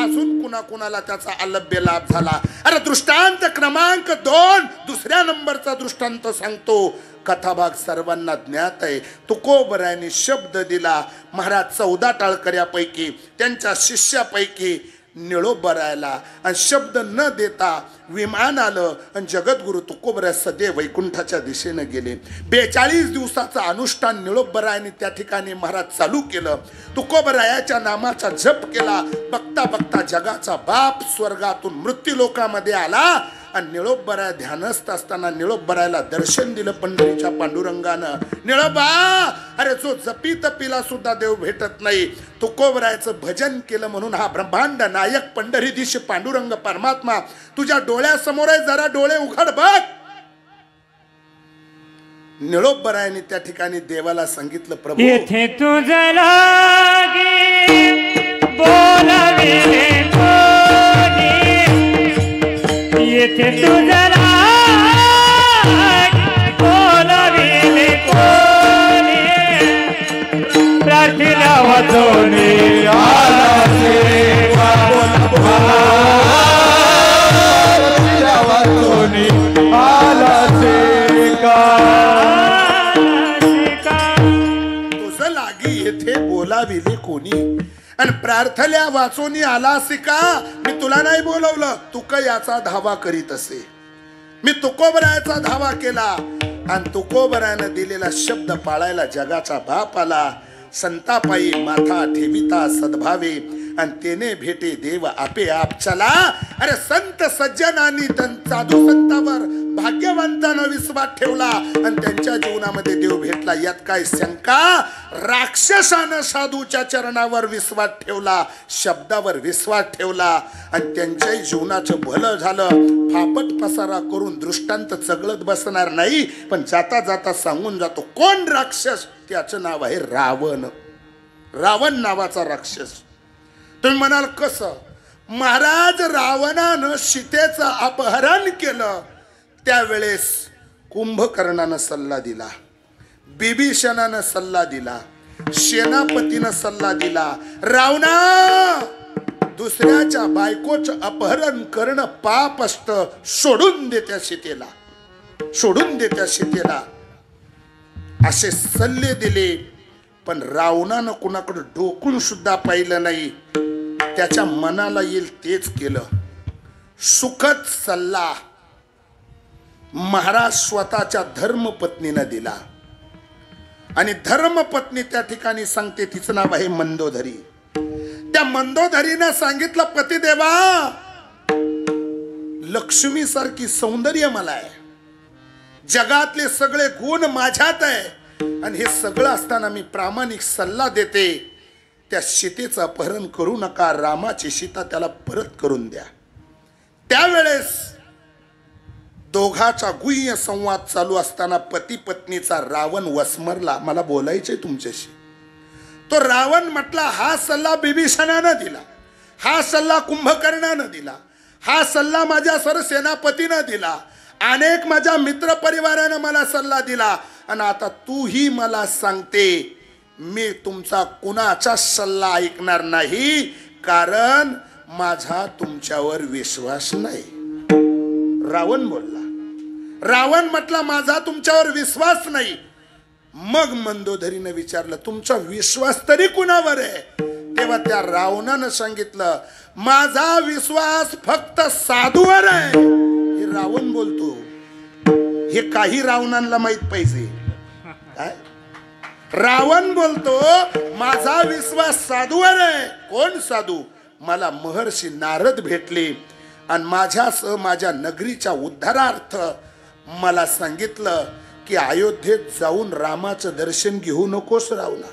अजून कुणाकुणाला त्याचा अलभ्य लाभ झाला. अरे दृष्टांत क्रमांक 2, दुसऱ्या नंबरचा दृष्टांत सांगतो. कथाभाग सर्वांना ज्ञात आहे. तुकोबरायांनी शब्द दिला. महाराज 14 टाळकऱ्यापैकी त्यांच्या शिष्यापैकी निळोबरायला आणि शब्द न देता विमान आलं आणि जगद्गुरु तुकोबराय सदैव वैकुंठाच्या दिशेने गेले. 42 दिवसाचं अनुष्ठान निळोबरायांनी त्या ठिकाणी महाराज चालू केलं. तुकोबरायाच्या नामाचा जप केला. बघता बघता जगाचा बाप स्वर्गातून मृत्यूलोकामध्ये आला आणि निळोबराया ध्यानस्थ असताना निळोबरायाला दर्शन दिलं पंढरीच्या पांडुरंगानं. निळोबा, अरे जो जपी तपीला सुद्धा देव भेटत नाही. तुकोबरायाचं भजन केलं म्हणून हा ब्रह्मांड नायक पंढरीधीश पांडुरंग परमात्मा तुझ्या डोळ्यासमोर आहे. जरा डोळे उघड बघ. निळोबरायाने त्या ठिकाणी देवाला सांगितलं, प्रभू येथे तुझं लागे बोलावे कोणी, येथे तुझं लागे बोलावे कोणी, प्रार्थना वाचवणे आला सेवा, प्रार्थना वाचवणे आला सेवा. तुझं लागी येथे बोला बोलाविले कोणी. आणि प्रार्थल्या वाचून आलासी का, मी तुला नाही बोलवलं, तुक याचा धावा करीत असे. मी तुकोबरायाचा धावा केला आणि तुकोबरायानं दिलेला शब्द पाळायला जगाचा बाप आला. संतापायी माथा ठेविता सद्भावे आणि तेने भेटे देव आपे आप. चला अरे संत सज्जनांनी साधू संतावर भाग्यवंतानं विश्वास ठेवला आणि त्यांच्या जीवनामध्ये देव भेटला. यात काय शंका. राक्षसानं साधूच्या चरणावर विश्वास ठेवला, शब्दावर विश्वास ठेवला आणि त्यांच्याही जीवनाचं भलं झालं. फापट पसारा करून दृष्टांत चगळत बसणार नाही, पण जाता जाता सांगून जातो. कोण राक्षस? त्याचं नाव आहे रावण. रावण नावाचा राक्षस. तुम्ही म्हणाल कसं? महाराज रावणानं सीतेचं अपहरण केलं, त्यावेळेस कुंभकर्णानं सल्ला दिला, बिभीषणानं सल्ला दिला, सेनापतीनं सल्ला दिला. रावणा, दुसऱ्याच्या बायकोचं अपहरण करणं पाप असतं, सोडून दे त्या सीतेला, सोडून दे त्या सीतेला, असे सल्ले दिले. पण रावणानं कुणाकडे डोकून सुद्धा पाहिलं नाही. त्याच्या मनाला येईल तेच केलं. सुखद सल्ला महाराज स्वतःच्या धर्मपत्नीनं दिला. आणि धर्मपत्नी त्या ठिकाणी सांगते, तिचं नाव आहे मंदोदरी. त्या मंदोदरीनं सांगितलं, पतिदेवा, लक्ष्मी सारखी सौंदर्य मला आहे, जगातले सगळे गुण माझ्यात आहे, आणि हे सगळं असताना मी प्रामाणिक सल्ला देते, त्या सीतेचं अपहरण करू नका, रामाची सीता त्याला परत करून द्या. त्यावेळेस दोघाचा गुह्य संवाद चालू असताना पती पत्नीचा रावण वसमरला. मला बोलायचंय तुमच्याशी. तो रावण म्हटला, हा सल्ला बिभीषणानं दिला, हा सल्ला कुंभकर्णानं दिला, हा सल्ला माझ्या सरसेनापतीनं दिला, अनेक माझ्या मित्र परिवारानं मला सल्ला दिला, आणि आता तूही मला सांगते, मी तुमचा कुणाचा सल्ला ऐकणार नाही, कारण माझा तुमच्यावर विश्वास नाही. रावण बोलला. रावण म्हटला, माझा तुमच्यावर विश्वास नाही. मग मंदोदरीने विचारलं, तुमचा विश्वास तरी कुणावर आहे? तेव्हा त्या रावणानं सांगितलं, माझा विश्वास फक्त साधूवर आहे. हे रावण बोलतो. हे काही रावणांना माहित पाहिजे काय? रावण बोलतो, माझा विश्वास साधूवर आहे. कोण साधू? मला महर्षी नारद भेटले आणि माझ्यासह माझ्या नगरीच्या उद्धारार्थ मला सांगितलं की अयोध्येत जाऊन रामाचं दर्शन घेऊ नकोस रावणा.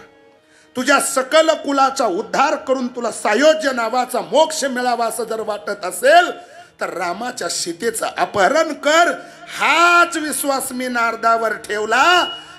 तुझ्या सकल कुलाचा उद्धार करून तुला सायोज्य नावाचा मोक्ष मिळावा असं जर वाटत असेल तर रामाच्या सीतेचं अपहरण कर. हाच विश्वास मी नारदावर ठेवला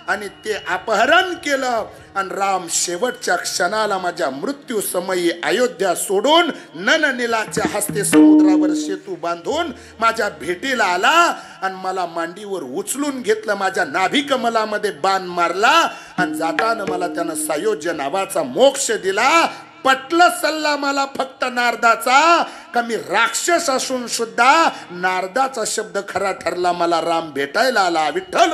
आणि ते अपहरण केलं आणि राम शेवटच्या क्षणाला माझ्या मृत्यू समयी अयोध्या सोडून नननीलाच्या हस्ते समुद्रावर सेतू बांधून माझ्या भेटीला आला आणि मला मांडीवर उचलून घेतलं, माझ्या नाभी कमलामध्ये बाण मारला आणि जाताना मला त्यानं सायोज्य नावाचा मोक्ष दिला. पटलं सल्ला मला फक्त नारदाचा, का मी राक्षस असून सुद्धा नारदाचा शब्द खरा ठरला. मला राम भेटायला आला. विठ्ठल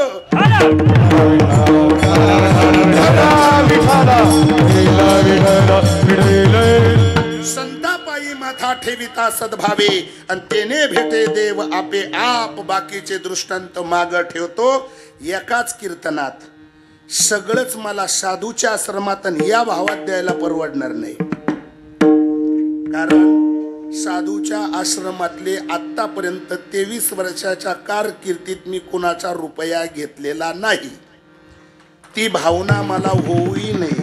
संतापायी माथा ठेविता सद्भावे आणि तेने भेटे देव आपे आप. बाकीचे दृष्टांत माग ठेवतो. एकाच कीर्तनात सगळंच मला साधूच्या आश्रमात या भावात द्यायला परवडणार नाही, कारण साधूच्या आश्रमातले आतापर्यंत 23 वर्षाच्या कारकिर्दीत मी कुणाचा रुपया घेतलेला नाही. ती भावना मला होऊही नाही.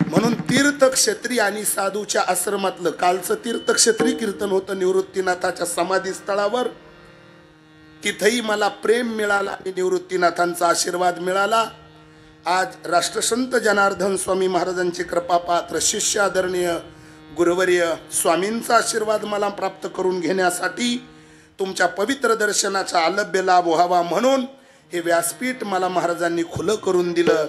म्हणून तीर्थक्षेत्री आणि साधूच्या आश्रमातलं कालचं तीर्थक्षेत्री कीर्तन होतं निवृत्तीनाथाच्या समाधी स्थळावर. तिथेही मला प्रेम मिळाला आणि निवृत्तीनाथांचा आशीर्वाद मिळाला. आज राष्ट्रसंत जनार्दन स्वामी महाराजांची कृपापात्र शिष्य आदरणीय गुरुवर्य स्वामींचा आशीर्वाद मला प्राप्त करून घेण्यासाठी तुमच्या पवित्र दर्शनाचा आलभ्य लाभ व्हावा म्हणून हे व्यासपीठ मला महाराजांनी खुलं करून दिलं.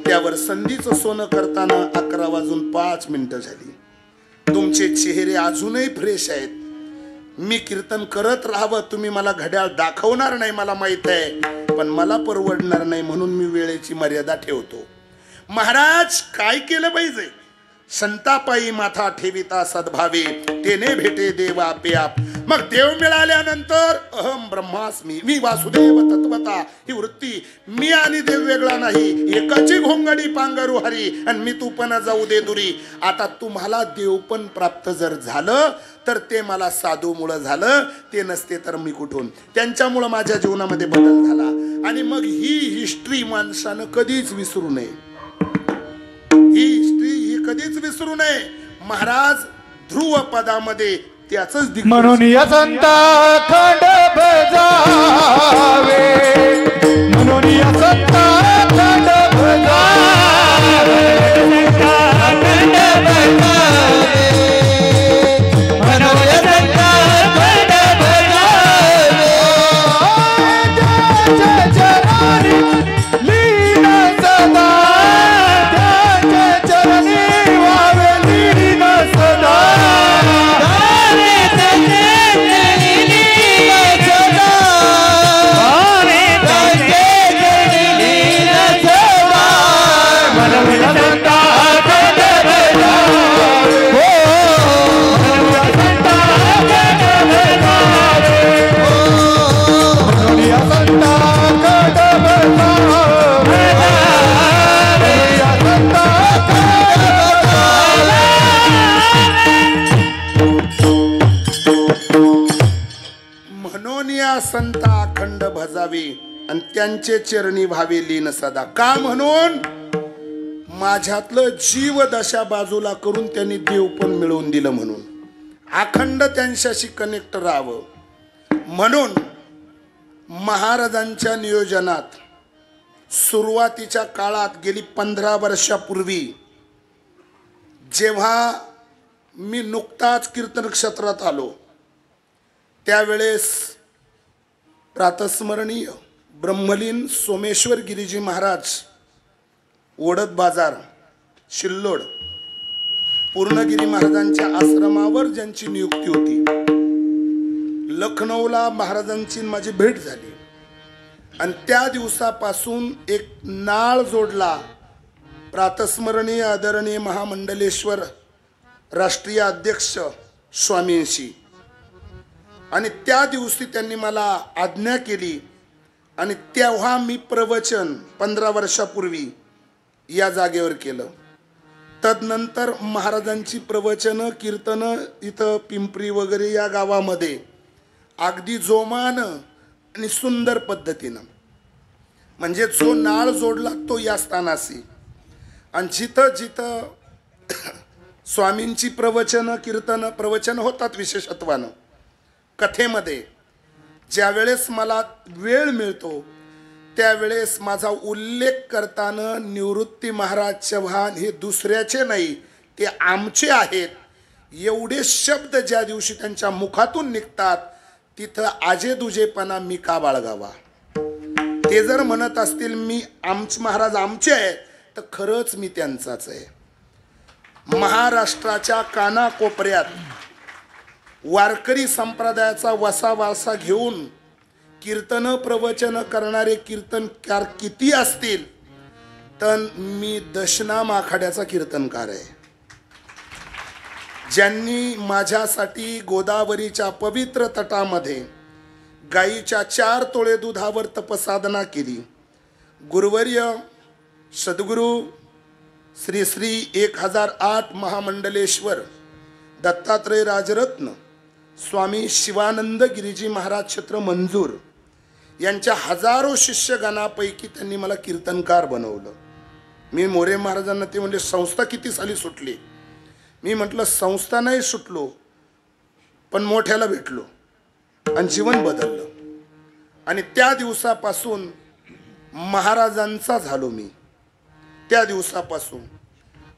त्यावर संधीचं सोनं करताना 11:05 झाली. तुमचे चेहरे अजूनही फ्रेश आहेत. मी कीर्तन करत राहावं, तुम्ही मला घड्याळ दाखवणार नाही मला माहित आहे, पण मला परवडणार नाही म्हणून मी वेळेची मर्यादा ठेवतो. महाराज काय केलं पाहिजे? संतापायी माथा ठेविता सद्भावे, तेने भेटे देव आपे आप. मग देव मिळाल्यानंतर अहम ब्रह्मास्मी, मी वासुदेव तत्वता ही वृत्ती, मी आणि देव वेगळा नाही, एकाची घोंगडी पांघरू हरी, आणि मी तू पण जाऊ दे दुरी. आता तुम्हाला देव पण प्राप्त जर झालं तर ते मला साधूमुळं झालं, ते नसते तर मी कुठून. त्यांच्यामुळं माझ्या जीवनामध्ये बदल झाला. आणि मग ही हिस्ट्री माणसानं कधीच विसरू नये. ही हिस्ट्री ही कधीच विसरू नये. महाराज ध्रुव पदामध्ये त्याच म्हणून या संता खंड बजावे, म्हणून या संता खंड बजावे, खंड बजावे, म्हणून या संता खंड बजावे. जय चरणी लीन सदा, जय चरणी वावे लीन सदा. संता अखंड भजावे आणि त्यांचे चरणी व्हावे लीन सदा. का? म्हणून माझ्यातलं जीव दशा बाजूला करून त्यांनी देव पण मिळवून दिलं. म्हणून अखंड त्यांच्याशी कनेक्ट राहावं. म्हणून महाराजांच्या नियोजनात सुरुवातीच्या काळात गेली 15 वर्षापूर्वी जेव्हा मी नुकताच कीर्तन क्षेत्रात आलो, त्यावेळेस प्रातस्मरणीय ब्रह्मलीन सोमेश्वर गिरीजी महाराज, ओढत बाजार, शिल्लोड, पूर्णगिरी महाराजांच्या आश्रमावर ज्यांची नियुक्ती होती, लखनौला महाराजांची माझी भेट झाली. आणि त्या दिवसापासून एक नाळ जोडला प्रातस्मरणीय आदरणीय महामंडलेश्वर राष्ट्रीय अध्यक्ष स्वामींशी. आणि त्या दिवशी त्यांनी मला आज्ञा केली आणि तेव्हा मी प्रवचन 15 वर्षापूर्वी या जागेवर केलं. तदनंतर महाराजांची प्रवचनं कीर्तनं इथं पिंपरी वगैरे या गावामध्ये अगदी जोमानं आणि सुंदर पद्धतीनं, म्हणजे जो नाळ जोडला तो या स्थानाशी. आणि जिथं जिथं स्वामींची प्रवचनं कीर्तनं प्रवचन होतात विशेषत्वानं कथेमध्ये, ज्यावेळेस मला वेळ मिळतो त्यावेळेस माझा उल्लेख करताना निवृत्ती महाराज चव्हाण हे दुसऱ्याचे नाही, ते आमचे आहेत एवढे शब्द ज्या दिवशी त्यांच्या मुखातून निघतात तिथं आजेदुजेपणा मी का बाळगावा. ते जर म्हणत असतील मी महाराज आमचे आहे तर खरंच मी त्यांचाच आहे. महाराष्ट्राच्या कानाकोपऱ्यात वारकरी संप्रदायाचा वसावासा घेऊन कीर्तन प्रवचन करणारे कीर्तनकार किती असतील, तर मी दशनाम आखाड्याचा कीर्तनकार आहे. ज्यांनी माझ्यासाठी गोदावरीच्या पवित्र तटामध्ये गाईच्या 4 तोळे दुधावर तपसाधना केली. गुरुवर्य सद्गुरू श्री श्री 1008 महामंडलेश्वर दत्तात्रय राजरत्न स्वामी शिवानंद गिरीजी महाराज क्षेत्र मंजूर यांच्या हजारो शिष्यगणापैकी त्यांनी मला कीर्तनकार बनवलं. मी मोरे महाराजांना ते म्हणजे संस्था किती साली सुटली. मी म्हटलं संस्था नाही सुटलो, पण मोठ्याला भेटलो आणि जीवन बदललं. आणि त्या दिवसापासून महाराजांचा झालो मी, त्या दिवसापासून.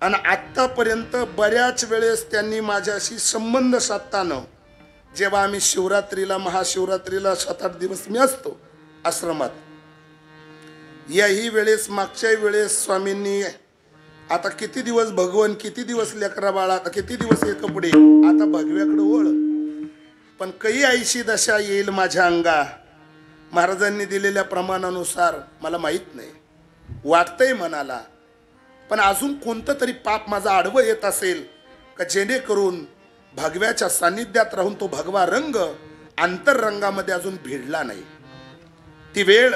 आणि आत्तापर्यंत बऱ्याच वेळेस त्यांनी माझ्याशी संबंध साधताना, जेव्हा आम्ही शिवरात्रीला महाशिवरात्रीला 7-8 दिवस मी असतो आश्रमात, याही वेळेस मागच्याही वेळेस स्वामींनी आता किती दिवस भगवन, किती दिवस लेकरा बाळा, आता किती दिवस हे कपडे, आता भगव्याकडे ओळ, पण काही ऐशी दशा येईल माझ्या अंगा, महाराजांनी दिलेल्या प्रमाणानुसार मला माहीत नाही, वाटतंय मनाला. पण अजून कोणतं तरी पाप माझा आडवं येत असेल का जेणेकरून भगव्याच्या सान्निध्यात राहून तो भगवा रंग आंतररंगामध्ये अजून भिडला नाही. ती वेळ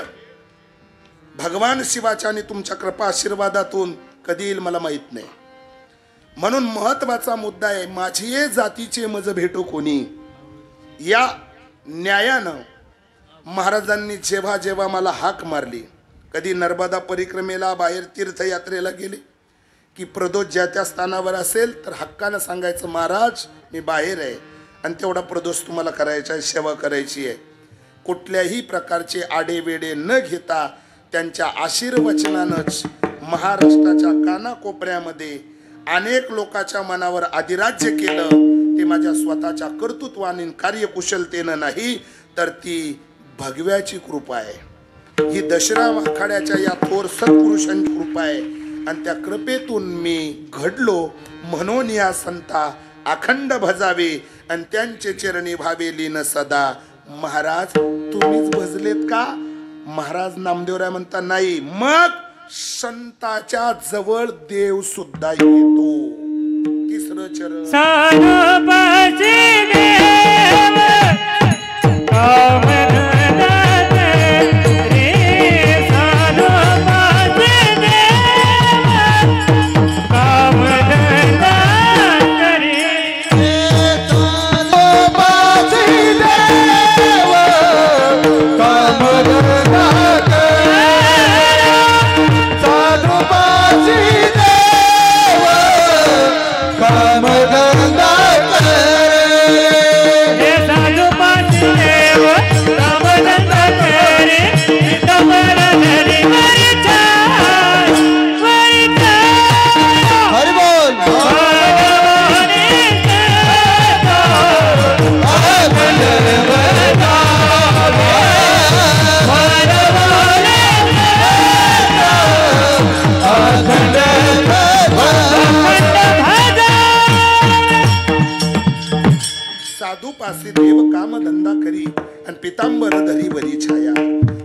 भगवान शिवाच्या आणि तुमच्या कृपा आशीर्वादातून कधी येईल मला माहित नाही. म्हणून महत्वाचा मुद्दा आहे, माझी जातीचे मज भेटो कोणी. या न्यायानं महाराजांनी जेव्हा जेव्हा मला हाक मारली, कधी नर्मदा परिक्रमेला बाहेर तीर्थयात्रेला गेले की प्रदोष ज्या त्या स्थानावर असेल तर हक्कानं सांगायचं, महाराज मी बाहेर आहे आणि तेवढा प्रदोष तुम्हाला करायचा आहे, सेवा करायची आहे. कुठल्याही प्रकारचे आडेवेडे न घेता त्यांच्या आशीर्वचनानंच महाराष्ट्राच्या कानाकोपऱ्यामध्ये अनेक लोकांच्या मनावर अधिराज्य केलं. ते माझ्या स्वतःच्या कर्तृत्वाने कार्यकुशलतेनं नाही, तर ती भगव्याची कृपा आहे. ही दशरा आखाड्याच्या या थोर सत्पुरुषांची कृपा आहे आणि त्या कृपेतून मी घडलो. म्हणून या संता अखंड भजावे आणि त्यांचे चरणी भावे लीन सदा. महाराज तुम्हीच भजलेत का? महाराज नामदेवराय म्हणता नाही. मग संताच्या जवळ देव सुद्धा येतो. तिसरं चरण साधुपाशी देव कामधंदा करी. साधुपाशी देव कामधंदा करी. साधूपासी देव कामधंदा करी आणि पितांबर धरी बरी छाया.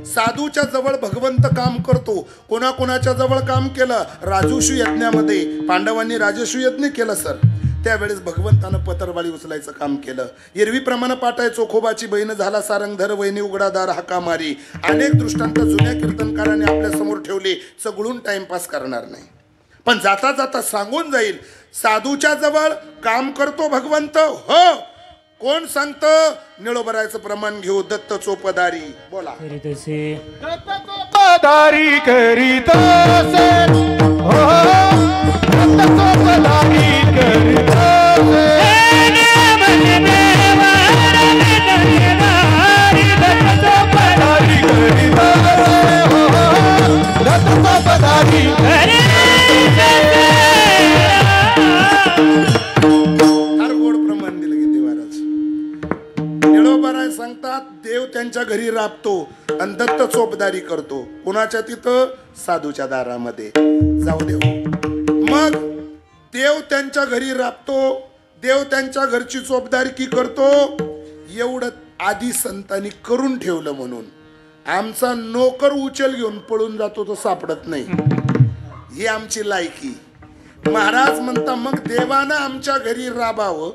साधूच्या जवळ भगवंत काम करतो. कोणाकोणाच्या जवळ काम केलं? राजूषू यज्ञामध्ये पांडवांनी राजसूय यज्ञ केलं सर. त्यावेळेस भगवंतानं पतरवाळी उचलायचं काम केलं. एरवीप्रमाणे पाठायचो, खोबाची बहीण झाला सारंगधर, वैनी उघडादार हाका मारी. अनेक दृष्टांत जुन्या कीर्तनकारांनी आपल्या समोर ठेवले. चगळून टाइमपास करणार नाही, पण जाता जाता सांगून जाईल, साधूच्या जवळ काम करतो भगवंत. हो, कोण सांगत? निळोबरायचं प्रमाण घेऊ. दत्त चोपदारी बोला. चोपदारी करीत असे, हो दत्त चोपदारी करीत असे. दत्त चोपदारी करीत असे, हो दत्त चोपदारी सांगतात. देव त्यांच्या घरी राबतो आणि दत्त चोपदारी करतो. कुणाच्या तिथं? साधूच्या दारामध्ये. जाऊ देव. मग देव त्यांच्या घरी राबतो, देव त्यांच्या घरची चोपदारी की करतो. एवढं आधी संतांनी करून ठेवलं म्हणून आमचा नोकर उचल घेऊन पळून जातो तो सापडत नाही. ही आमची लायकी. महाराज म्हणता मग देवानं आमच्या घरी राबावं,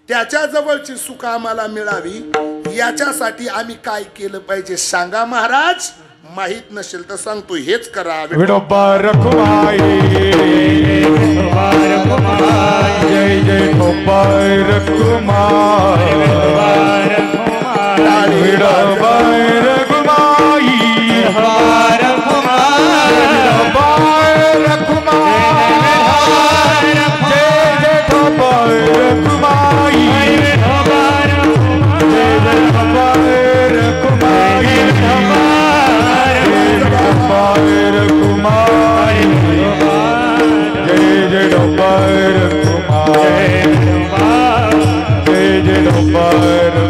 त्याच्या जवळची सुख आम्हाला मिळावी, याच्यासाठी आम्ही काय केलं पाहिजे सांगा महाराज. माहित नसेल तर सांगतो, हेच करा. विठोबा रखुमाई जय जय विठोबा रखुमाई. विठोबा रखुमाई Bye.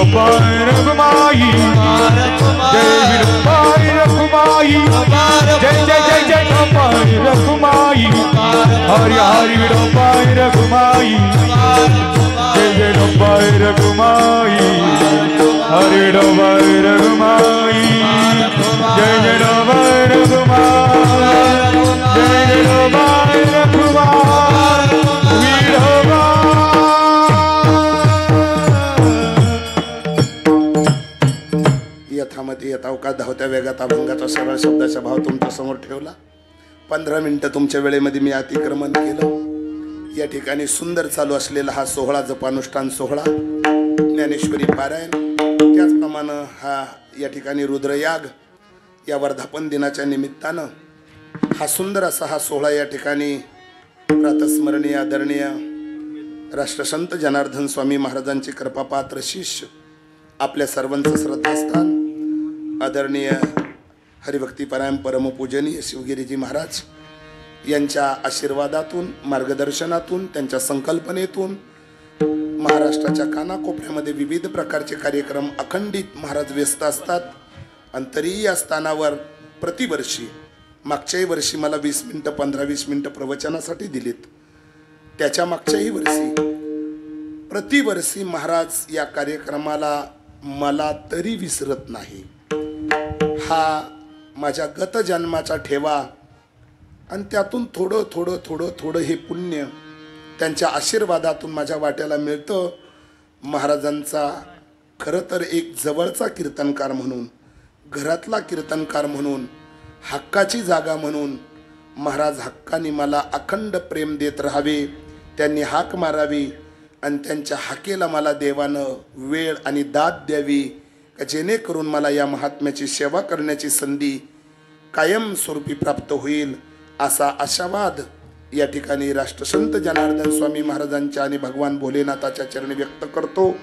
विठोबाई रघुमाई जय विठोबाई रघुमाई जय जय जय जय विठोबाई रघुमाई हरि हरि विठोबाई रघुमाई जय जय विठोबाई रघुमाई हरि विठोबाई रघुमाई जय जय विठोबाई रघुमाई जय जय विठोबाई रघुमाई विठोबा यथामती यथावकात धावत्या वेगात अभंगाचा सरळ शब्दाचा भाव तुमच्या समोर ठेवला. 15 मिनिटं तुमच्या वेळेमध्ये मी अतिक्रमण केलं. या ठिकाणी सुंदर चालू असलेला हा सोहळा जपानुष्ठान सोहळा ज्ञानेश्वरी पारायण, त्याचप्रमाणे हा या ठिकाणी रुद्रयाग या वर्धापन दिनाच्या निमित्तानं हा सुंदर असा हा सोहळा या ठिकाणी प्रातस्मरणीय आदरणीय राष्ट्रसंत जनार्दन स्वामी महाराजांचे कृपापात्र शिष्य आपल्या सर्वांचं श्रद्धास्थान आदरणीय हरिभक्तीपरायण परमपूजनीय शिवगिरीजी महाराज यांच्या आशीर्वादातून मार्गदर्शनातून त्यांच्या संकल्पनेतून महाराष्ट्राच्या कानाकोपऱ्यामध्ये विविध प्रकारचे कार्यक्रम अखंडित महाराज व्यस्त असतात. आणि तरीही या स्थानावर प्रतिवर्षी मागच्याही वर्षी मला 20 मिनिटं 15-20 मिनिटं प्रवचनासाठी दिलीत. त्याच्या मागच्याही वर्षी प्रतिवर्षी महाराज या कार्यक्रमाला मला तरी विसरत नाही. हा माझ्या गत जन्माचा ठेवा आणि त्यातून थोडं थोडं थोडं थोडं हे पुण्य त्यांच्या आशीर्वादातून माझ्या वाट्याला मिळतं. महाराजांचा खरं तर एक जवळचा कीर्तनकार म्हणून, घरातला कीर्तनकार म्हणून, हक्काची जागा म्हणून महाराज हक्काने मला अखंड प्रेम देत राहावे, त्यांनी हाक मारावी आणि त्यांच्या हाकेला मला देवानं वेळ आणि दाद द्यावी, जेणेकरून मला या महात्म्याची सेवा करण्याची संधी कायमस्वरूपी प्राप्त होईल असा आशावाद या ठिकाणी राष्ट्रसंत जनार्दन स्वामी महाराजांच्या आणि भगवान भोलेनाथाच्या चरणी व्यक्त करतो.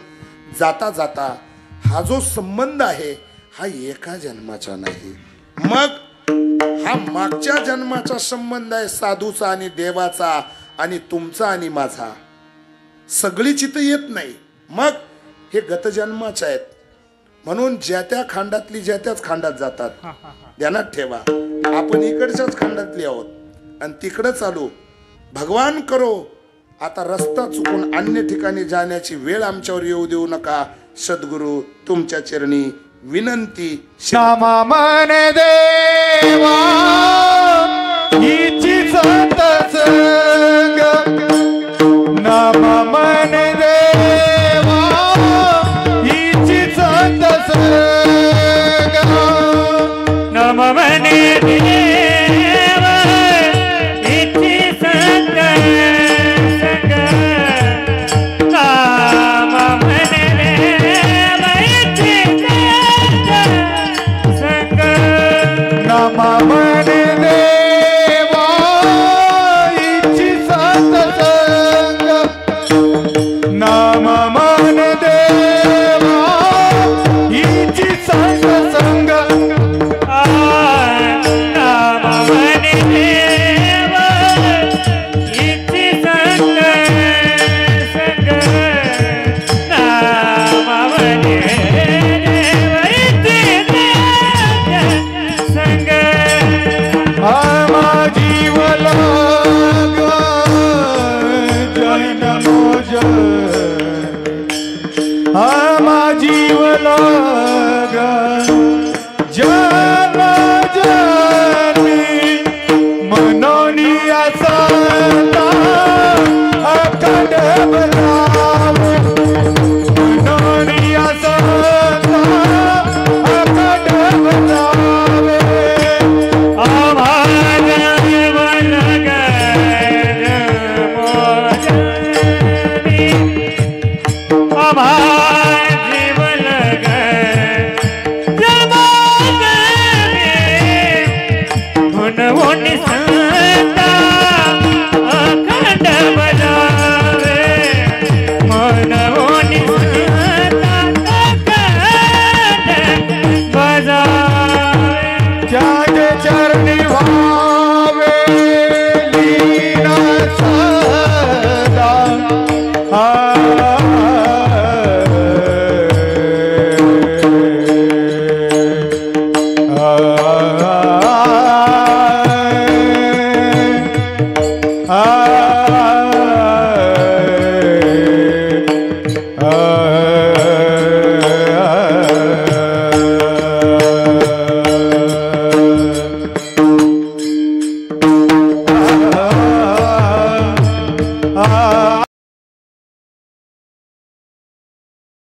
जाता जाता हा जो संबंध आहे हा एका जन्माचा नाही, मग हा मागच्या जन्माचा संबंध आहे, साधूचा आणि देवाचा आणि तुमचा आणि माझा. सगळी चित येत नाही, मग हे गतजन्माचे आहेत म्हणून ज्या त्या खांडातली ज्या त्याच खांडात जातात. ध्यानात ठेवा, आपण इकडच्याच खांडातली आहोत आणि तिकडं चालू. भगवान करो आता रस्ता चुकून अन्य ठिकाणी जाण्याची वेळ आमच्यावर येऊ देऊ नका. सद्गुरु तुमच्या चरणी विनंती. श्यामा मन देवा हिची सतसंग नाम मन देवा हिची सतसंग नम मने देवा इति संग नाम मने देवा इति संग नाम मन देवा हिची सतसंग नाम मन देवा हिची सतसंग नाम मने देवा इति संग नाम मने देवा इति संग आमा जीवला जय नमो जय आमा जीवला जन जनी मनोनी असा अखंड बनावे मनोनी असा अखंड बनावे आवाज जीवन गज मोजनी आवाज जीवन गज मोजनी धुनवणी संता अखंड बजावे मनवणी संता अखंड बजावे त्यागे चरणी भावे लीना सदा आ